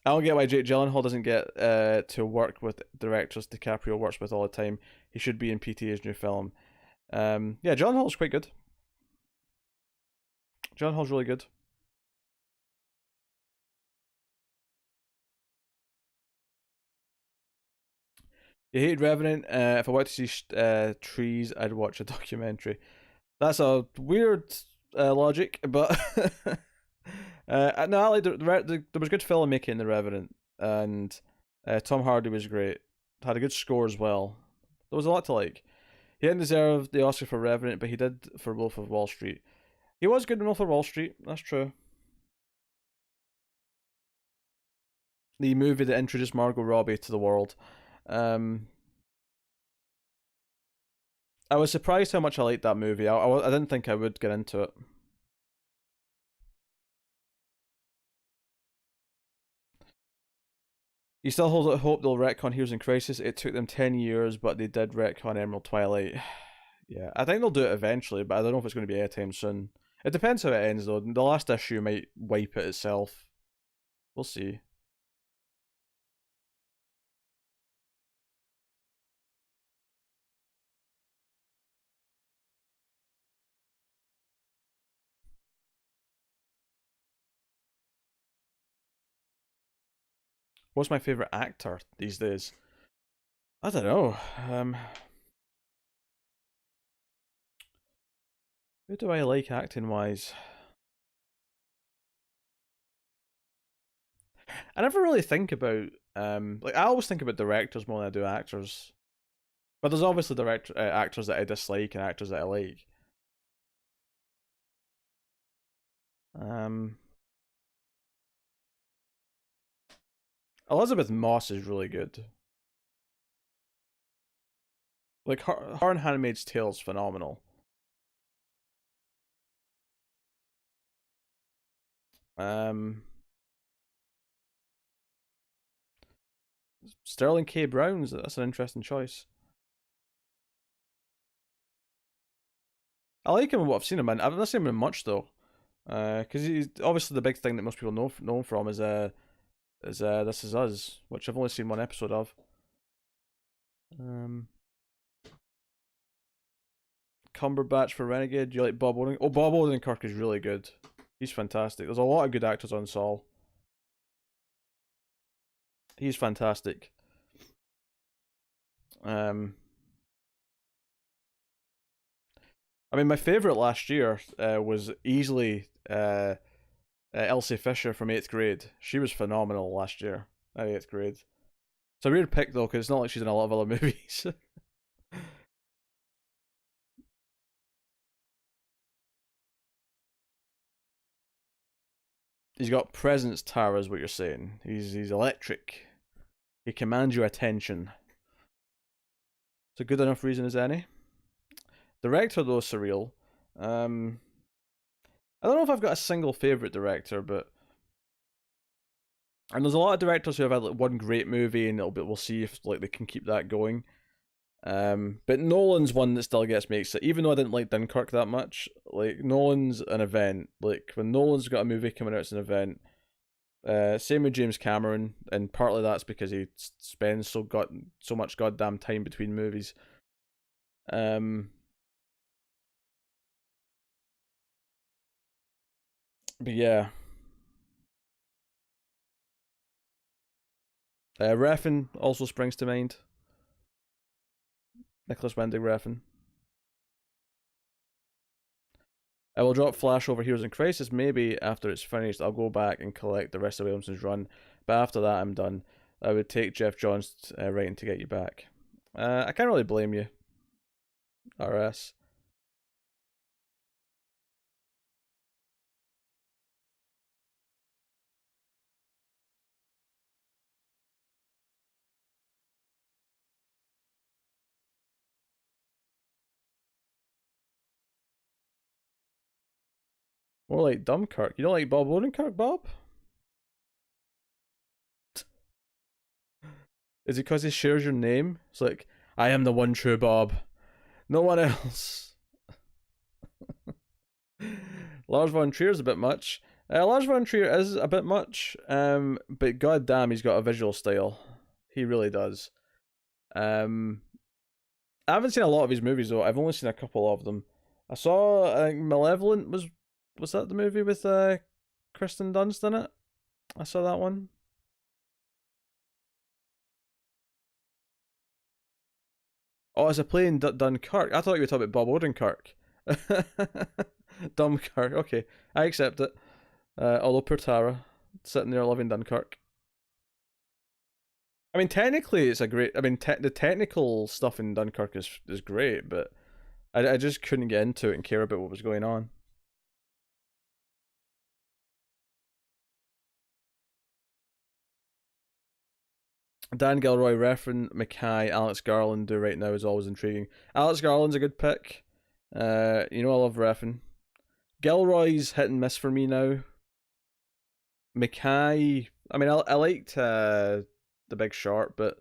I don't get why Jake Gyllenhaal doesn't get to work with directors DiCaprio works with all the time. He should be in PTA's new film. Yeah, Gyllenhaal's quite good. Gyllenhaal's really good. You hate Revenant. If I wanted to see trees, I'd watch a documentary. That's a weird logic, but no, I like there was good filmmaking in The Revenant, and Tom Hardy was great. Had a good score as well. There was a lot to like. He didn't deserve the Oscar for Revenant, but he did for Wolf of Wall Street. He was good in Wolf of Wall Street. That's true. The movie that introduced Margot Robbie to the world. Um, I was surprised how much I liked that movie. I didn't think I would get into it. You still hold out hope they'll retcon Heroes in Crisis. It took them 10 years, but they did retcon Emerald Twilight. Yeah, I think they'll do it eventually, but I don't know if it's going to be anytime soon. It depends how it ends, though. The last issue might wipe it itself. We'll see. What's my favorite actor these days? I don't know. Who do I like acting wise? I never really think about like I always think about directors more than I do actors. But there's obviously actors that I dislike and actors that I like. Um, Elizabeth Moss is really good. Like her in Handmaid's Tale is phenomenal. Um, Sterling K. Brown's that's an interesting choice. I like him in what I've seen him in. I've not seen him in much though, because he's obviously the big thing that most people know him from is This Is Us, which I've only seen one episode of. Um, Cumberbatch for Renegade. Do you like Bob Odenkirk? Oh, Bob Odenkirk is really good. He's fantastic. There's a lot of good actors on Saul. He's fantastic. I mean, my favorite last year was easily Elsie Fisher from 8th grade. She was phenomenal last year at 8th grade. It's a weird pick though, because it's not like she's in a lot of other movies. He's got presence, Tara, is what you're saying. He's electric. He commands your attention. It's a good enough reason as any. Director though, surreal. I don't know if I've got a single favorite director, but and there's a lot of directors who have had like one great movie, and we'll see if like they can keep that going. But Nolan's one that still gets me excited, even though I didn't like Dunkirk that much. Like Nolan's an event. Like when Nolan's got a movie coming out, it's an event. Same with James Cameron, and partly that's because he spends so much goddamn time between movies. Um, but yeah, Refn also springs to mind. Nicholas Winding Refn. I will drop Flash over Heroes in Crisis. Maybe after it's finished, I'll go back and collect the rest of Williamson's run. But after that, I'm done. I would take Jeff Johns' writing to get you back. I can't really blame you, RS. More like Dunkirk. You don't like Bob Odenkirk, Bob? Is it because he shares your name? It's like, I am the one true Bob. No one else. Lars von Trier's a bit much. Lars von Trier is a bit much, but goddamn, he's got a visual style. He really does. I haven't seen a lot of his movies though. I've only seen a couple of them. I saw, I think Malevolent was that the movie with Kristen Dunst in it? I saw that one. Oh, it's a play in Dunkirk. I thought you were talking about Bob Odenkirk. Dunkirk. Okay, I accept it. Although poor Tara sitting there loving Dunkirk. I mean, technically, it's a great. I mean, the technical stuff in Dunkirk is great, but I just couldn't get into it and care about what was going on. Dan Gilroy, Refn, Mackay, Alex Garland do right now is always intriguing. Alex Garland's a good pick. You know I love Refn. Gilroy's hit and miss for me now. Mackay, I mean I liked The Big Short, but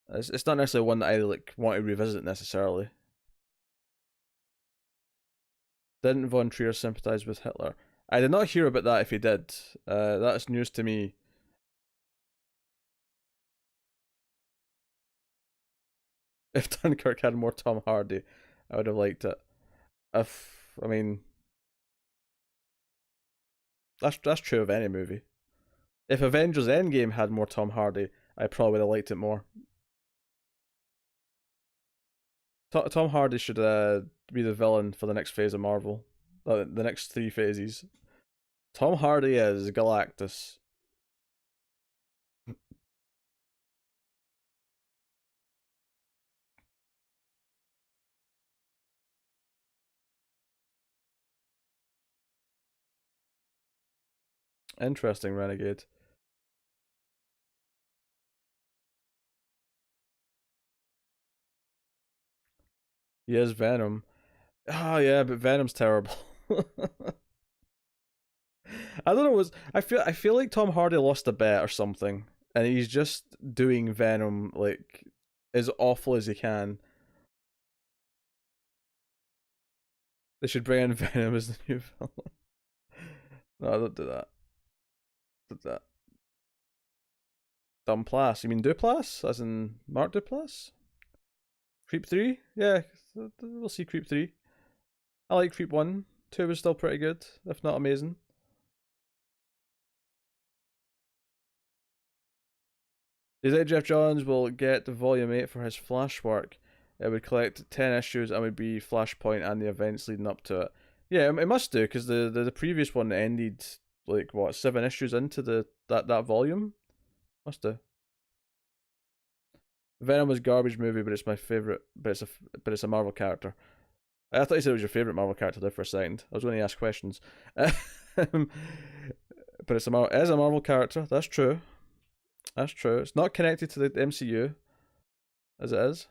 it's not necessarily one that I like want to revisit necessarily. Didn't Von Trier sympathise with Hitler? I did not hear about that if he did. That's news to me. If Dunkirk had more Tom Hardy, I would have liked it. I mean, that's true of any movie. If Avengers Endgame had more Tom Hardy, I probably would have liked it more. Tom Hardy should be the villain for the next phase of Marvel. The next 3 phases. Tom Hardy is Galactus. Interesting, Renegade. He is Venom. Oh yeah, but Venom's terrible. I don't know. I feel like Tom Hardy lost a bet or something, and he's just doing Venom like as awful as he can. They should bring in Venom as the new villain. No, don't do that. Did that. Dumplas. You mean Duplass? As in Mark Duplass? Creep 3? Yeah, we'll see Creep 3. I like Creep 1. 2 was still pretty good, if not amazing. Do you think Jeff Johns will get the Volume 8 for his Flash work? It would collect 10 issues and would be Flashpoint and the events leading up to it. Yeah, it must do, because the previous one ended, like, what, 7 issues into that volume? Must do. Venom was a garbage movie, but it's my favourite, but it's a Marvel character. I thought you said it was your favourite Marvel character there for a second. I was going to ask questions. But it is a Marvel character, that's true. That's true. It's not connected to the MCU, as it is.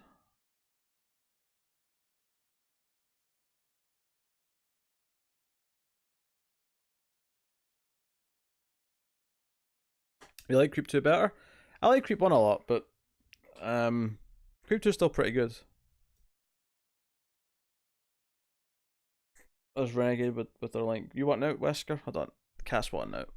You like Creep 2 better? I like Creep 1 a lot, but Creep 2 is still pretty good. As Renegade with their link. You want out, Wesker? I don't. Cass want out.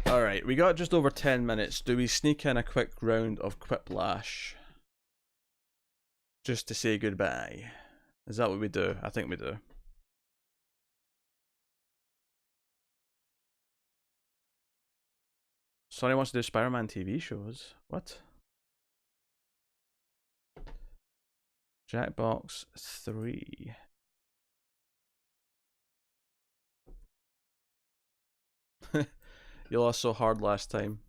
Alright, we got just over 10 minutes. Do we sneak in a quick round of Quiplash? Just to say goodbye. Is that what we do? I think we do. Sonny wants to do Spider-Man TV shows. What? Jackbox 3. You lost so hard last time.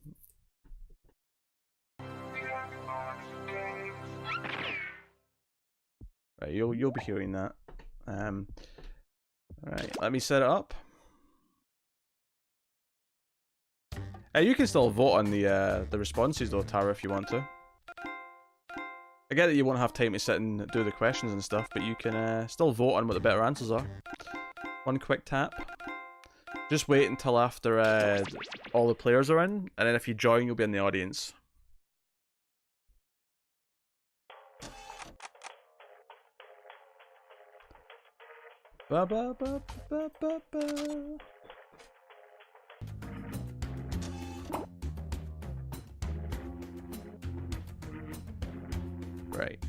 Right, you'll be hearing that. Alright, let me set it up. You can still vote on the responses though, Tara, if you want to. I get that you won't have time to sit and do the questions and stuff, but you can still vote on what the better answers are. One quick tap. Just wait until after all the players are in, and then if you join, you'll be in the audience. Ba ba ba ba ba ba. Right.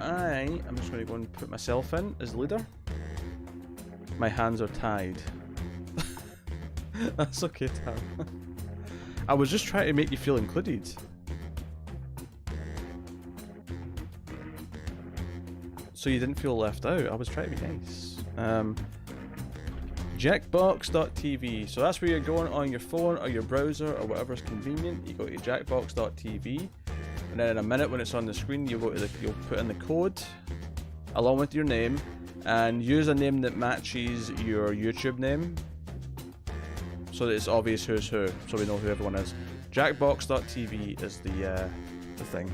I'm just going to go and put myself in as leader. My hands are tied. That's okay, Tam. I was just trying to make you feel included. So you didn't feel left out. I was trying to be nice. Jackbox.tv. So that's where you're going on your phone or your browser or whatever's convenient. You go to jackbox.tv, and then in a minute when it's on the screen, you'll put in the code along with your name, and use a name that matches your YouTube name, so that it's obvious who's who, so we know who everyone is. Jackbox.tv is the thing.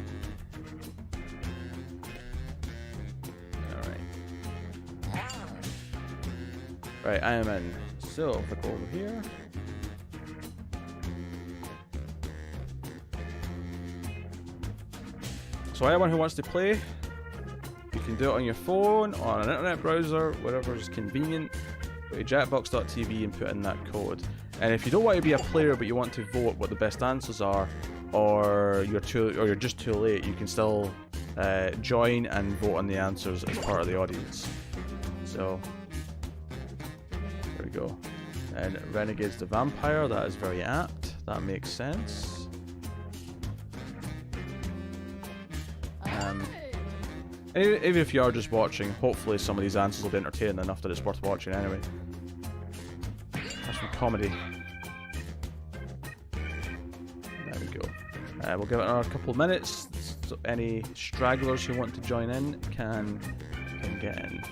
Right, I am in. So, if I go over here. So anyone who wants to play, you can do it on your phone, on an internet browser, whatever is convenient. Go to jackbox.tv and put in that code. And if you don't want to be a player but you want to vote what the best answers are, or you're just too late, you can still join and vote on the answers as part of the audience. So there we go. And Renegade's the vampire. That is very apt. That makes sense. Even if you are just watching, hopefully some of these answers will be entertaining enough that it's worth watching anyway. That's some comedy. There we go. We'll give it another couple of minutes. So any stragglers who want to join in can get in.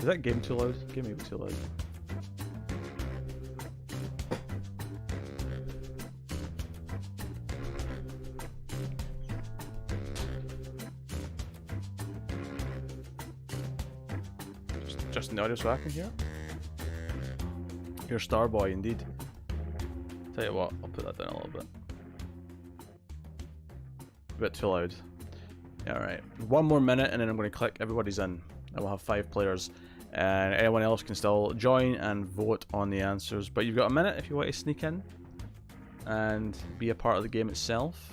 Is that game too loud? Game may be too loud. Just in the audio so I can hear. You're Starboy indeed. Tell you what, I'll put that down a little bit. A bit too loud. Alright, one more minute and then I'm going to click everybody's in. I will have 5 players. And anyone else can still join and vote on the answers. But you've got a minute if you want to sneak in and be a part of the game itself.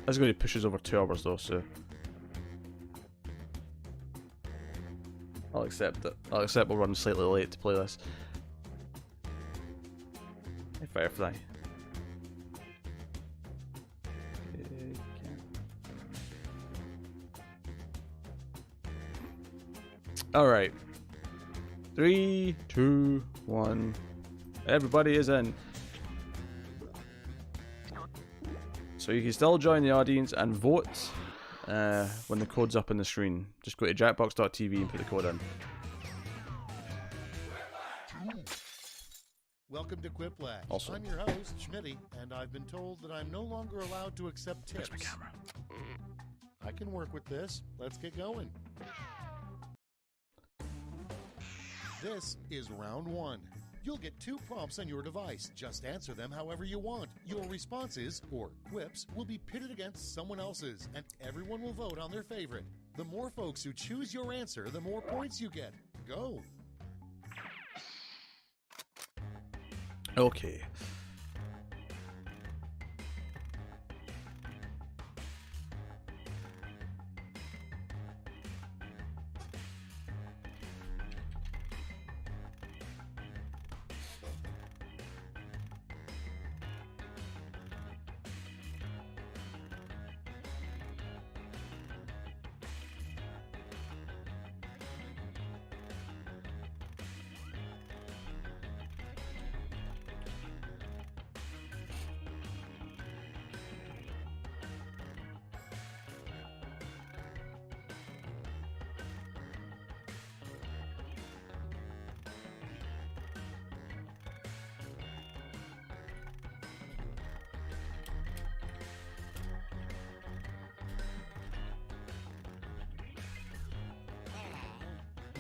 This is going to push us over 2 hours though, so I'll accept it. I'll accept we'll run slightly late to play this. Hey Firefly. Alright. 3, 2, 1. Everybody is in. So you can still join the audience and vote when the code's up on the screen. Just go to jackbox.tv and put the code in. Welcome to Quiplash. Also, I'm your host, Schmitty, and I've been told that I'm no longer allowed to accept tips. there's my camera. I can work with this. Let's get going. This is round 1. You'll get 2 prompts on your device. Just answer them however you want. Your responses, or quips, will be pitted against someone else's, and everyone will vote on their favorite. The more folks who choose your answer, the more points you get. Go. Okay.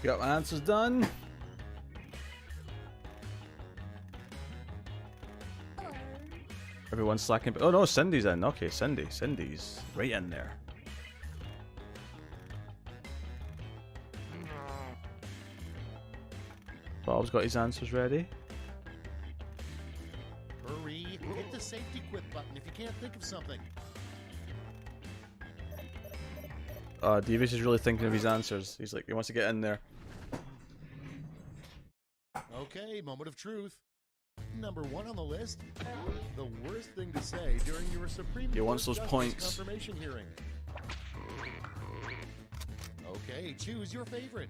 Got my answers done. Everyone's slacking. Oh no, Cindy's in. Okay, Cindy's right in there. Bob's got his answers ready. Hurry. Hit the safety quit button if you can't think of something. Davis is really thinking of his answers. He's like, he wants to get in there. Okay, moment of truth. Number 1 on the list. The worst thing to say during your Supreme He wants Court those Justice points. confirmation hearing. Okay, choose your favorite.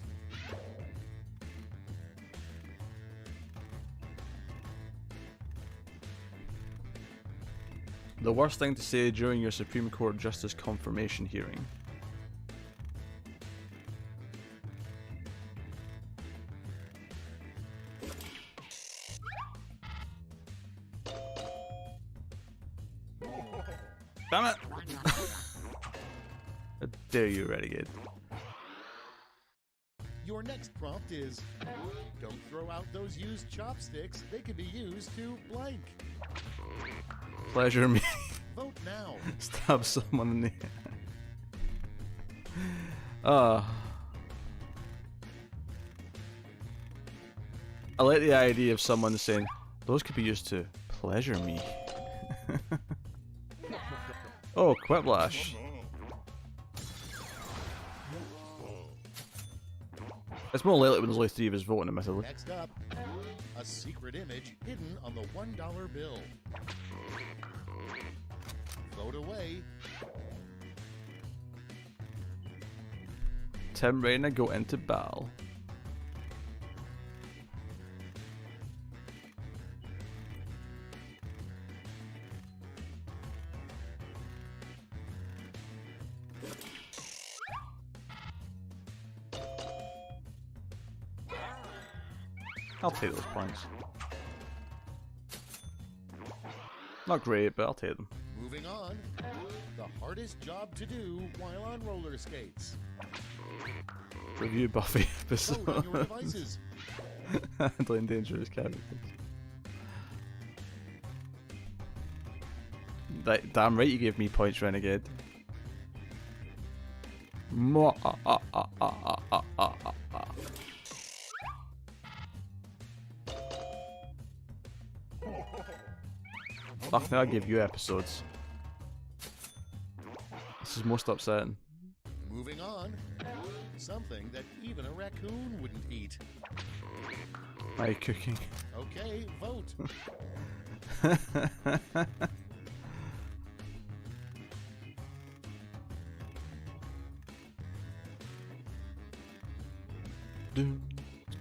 The worst thing to say during your Supreme Court Justice confirmation hearing. Damn it! How dare you, Renegade? Your next next prompt is, don't throw out those used chopsticks. They can be used to blank. Pleasure me. Vote now. Stab someone in the I like the idea of someone saying, those could be used to pleasure me. Oh, Quiplash. It's more likely when there's only 3 of us voting, admittedly. Next up, a secret image hidden on the $1 bill. Vote away. Tim Rainer go into battle. I'll take those points. Not great, but I'll take them. Moving on, the hardest job to do while on roller skates. Review Buffy Vote on your episode. devices. Handling dangerous characters. Damn right you gave me points, Renegade. Fuck, now I give you episodes. This is most upsetting. Moving on, something that even a raccoon wouldn't eat. My cooking. Okay, vote. Dun,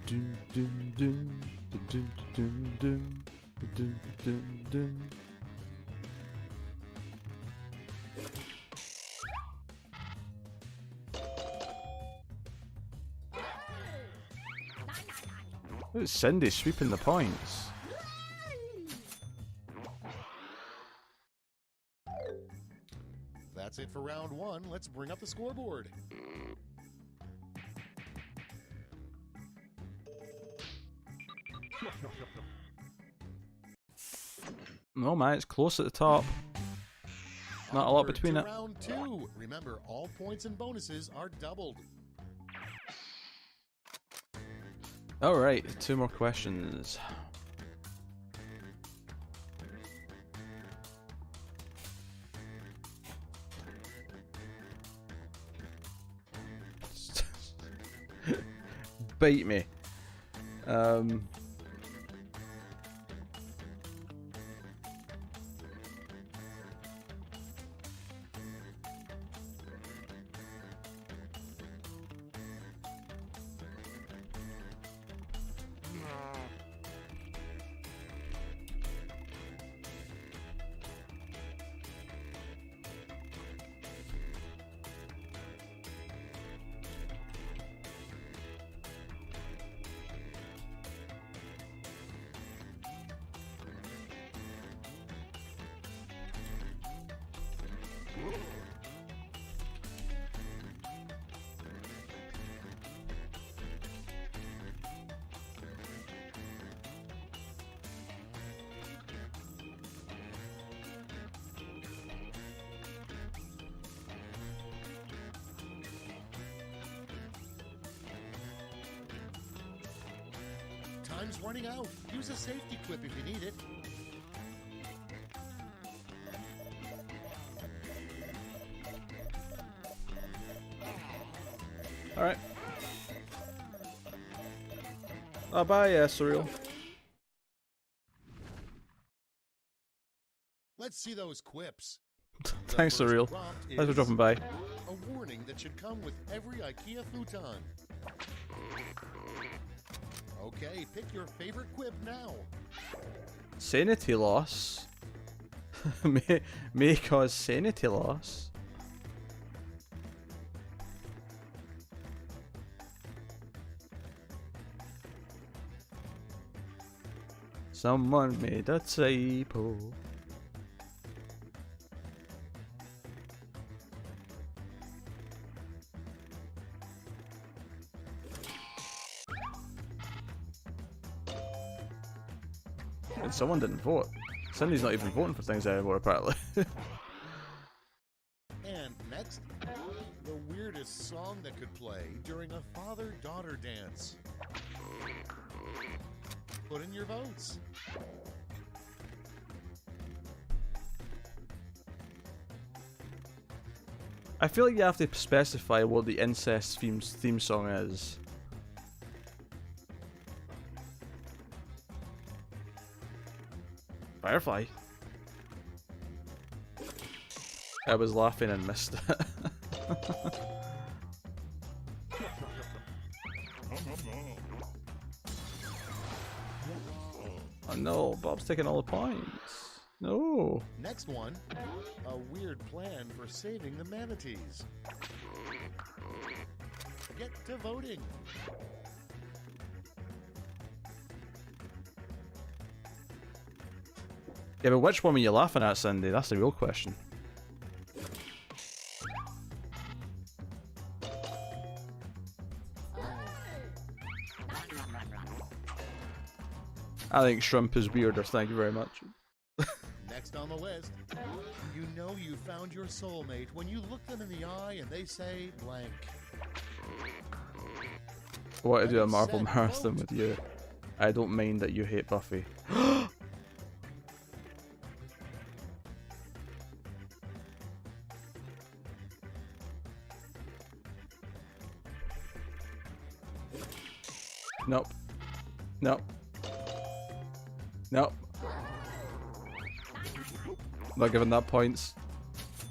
dun, dun, dun, dun, dun, dun, dun, dun, dun. Look at Cindy sweeping the points. That's it for round 1. Let's bring up the scoreboard. No man, it's close at the top. Not a lot Onward between to it. Round 2. Remember, all points and bonuses are doubled. Alright, 2 more questions. Bite me. Time's running out. Use a safety quip if you need it. Alright. Bye, Surreal. Let's see those quips. Thanks, The first Surreal. prompt Thanks for is dropping by. a warning that should come with every IKEA futon. Okay, pick your favorite quip now. Sanity loss may cause sanity loss. Someone made a typo. And someone didn't vote. Cindy's not even voting for things anymore, apparently. And next, the weirdest song that could play during a father-daughter dance. Put in your votes. I feel like you have to specify what the incest theme song is. Firefly. I was laughing and missed it. Oh no, Bob's taking all the points. No. Next one, a weird plan for saving the manatees. Get to voting. Yeah, but which one were you laughing at, Cindy? That's the real question. I think shrimp is weirder, thank you very much. Next on the list, you know you found your soulmate when you look them in the eye and they say blank. I want to do a Marvel Marathon with you. I don't mind that you hate Buffy. Nope. Nope. Nope. Not giving that points.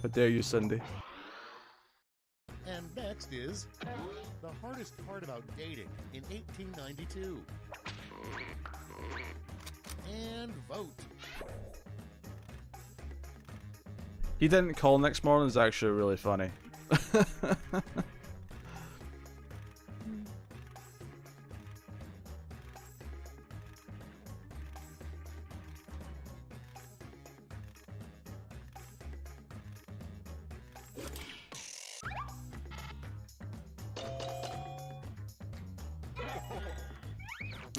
How dare you, Cindy? And next is the hardest part about dating in 1892. And vote. He didn't call next morning is actually really funny.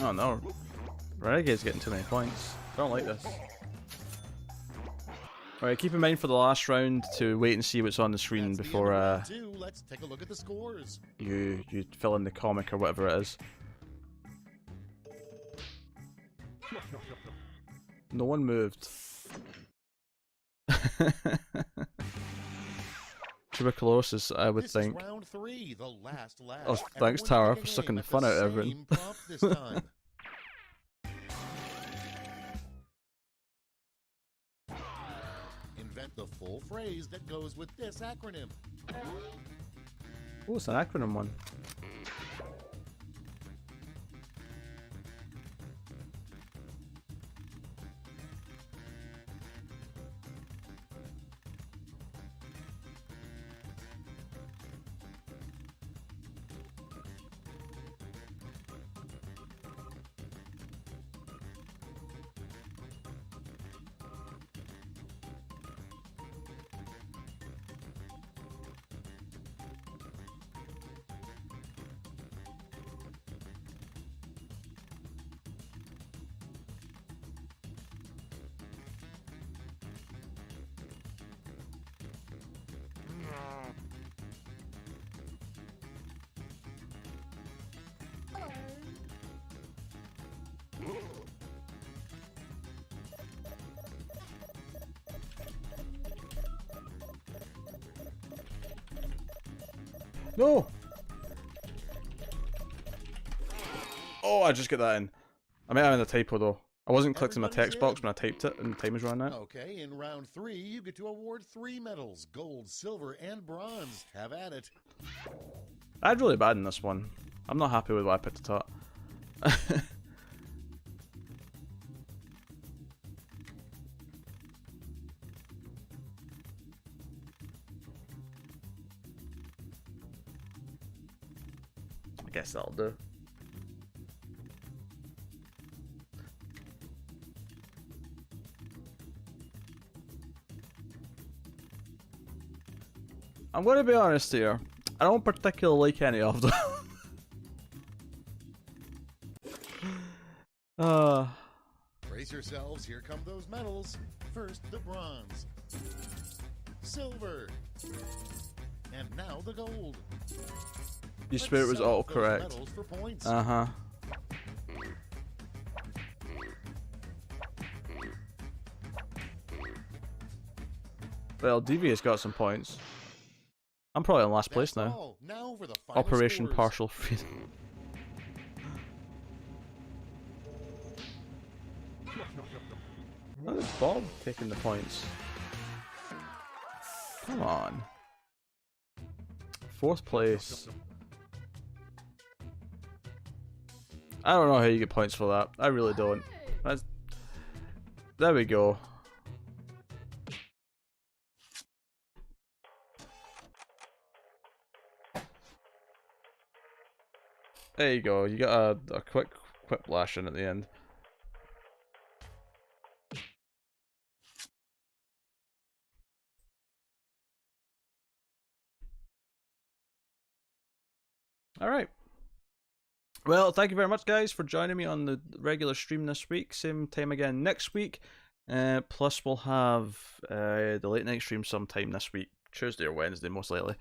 Oh no, Renegade's getting too many points. I don't like this. Alright, keep in mind for the last round to wait and see what's on the screen before Let's take a look at the scores. you fill in the comic or whatever it is. No one moved. Tuberculosis, I would think. Is round 3, the last. Oh, thanks, Tara, for sucking the fun out of everyone. This time. Invent the full phrase that goes with this acronym. Oh, it's an acronym one. No! Oh, I just get that in. I mean, I'm in the typo though. I wasn't clicking my text box when I typed it and the time was running out. Okay, in round 3, you get to award 3 medals: gold, silver, and bronze. Have at it. I had really bad in this one. I'm not happy with what I picked at the top. I guess that'll do. I'm going to be honest here. I don't particularly like any of them. Brace yourselves, here come those medals. First, the bronze, silver, and now the gold. You swear it was autocorrect. Uh-huh. Well, Devious got some points. I'm probably in last place now. Now for the final Operation scores. Partial Freedom. Oh, there's Bob taking the points. Come on. 4th place. I don't know how you get points for that. I really don't. There we go. There you go. You got a quick whiplash in at the end. Alright. Well, thank you very much, guys, for joining me on the regular stream this week. Same time again next week. Plus, we'll have the late night stream sometime this week. Tuesday or Wednesday, most likely.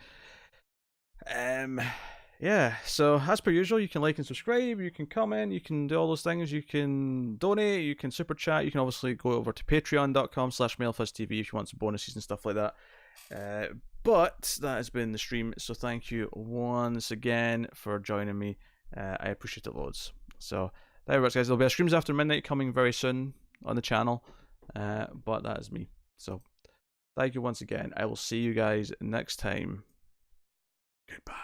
Yeah, so as per usual, you can like and subscribe, you can comment, you can do all those things, you can donate, you can super chat, you can obviously go over to patreon.com/Mild Fuzz TV if you want some bonuses and stuff like that. But that has been the stream, so thank you once again for joining me. I appreciate it loads. So, there it is, guys. There'll be streams after midnight coming very soon on the channel, but that is me. So, thank you once again. I will see you guys next time. Goodbye.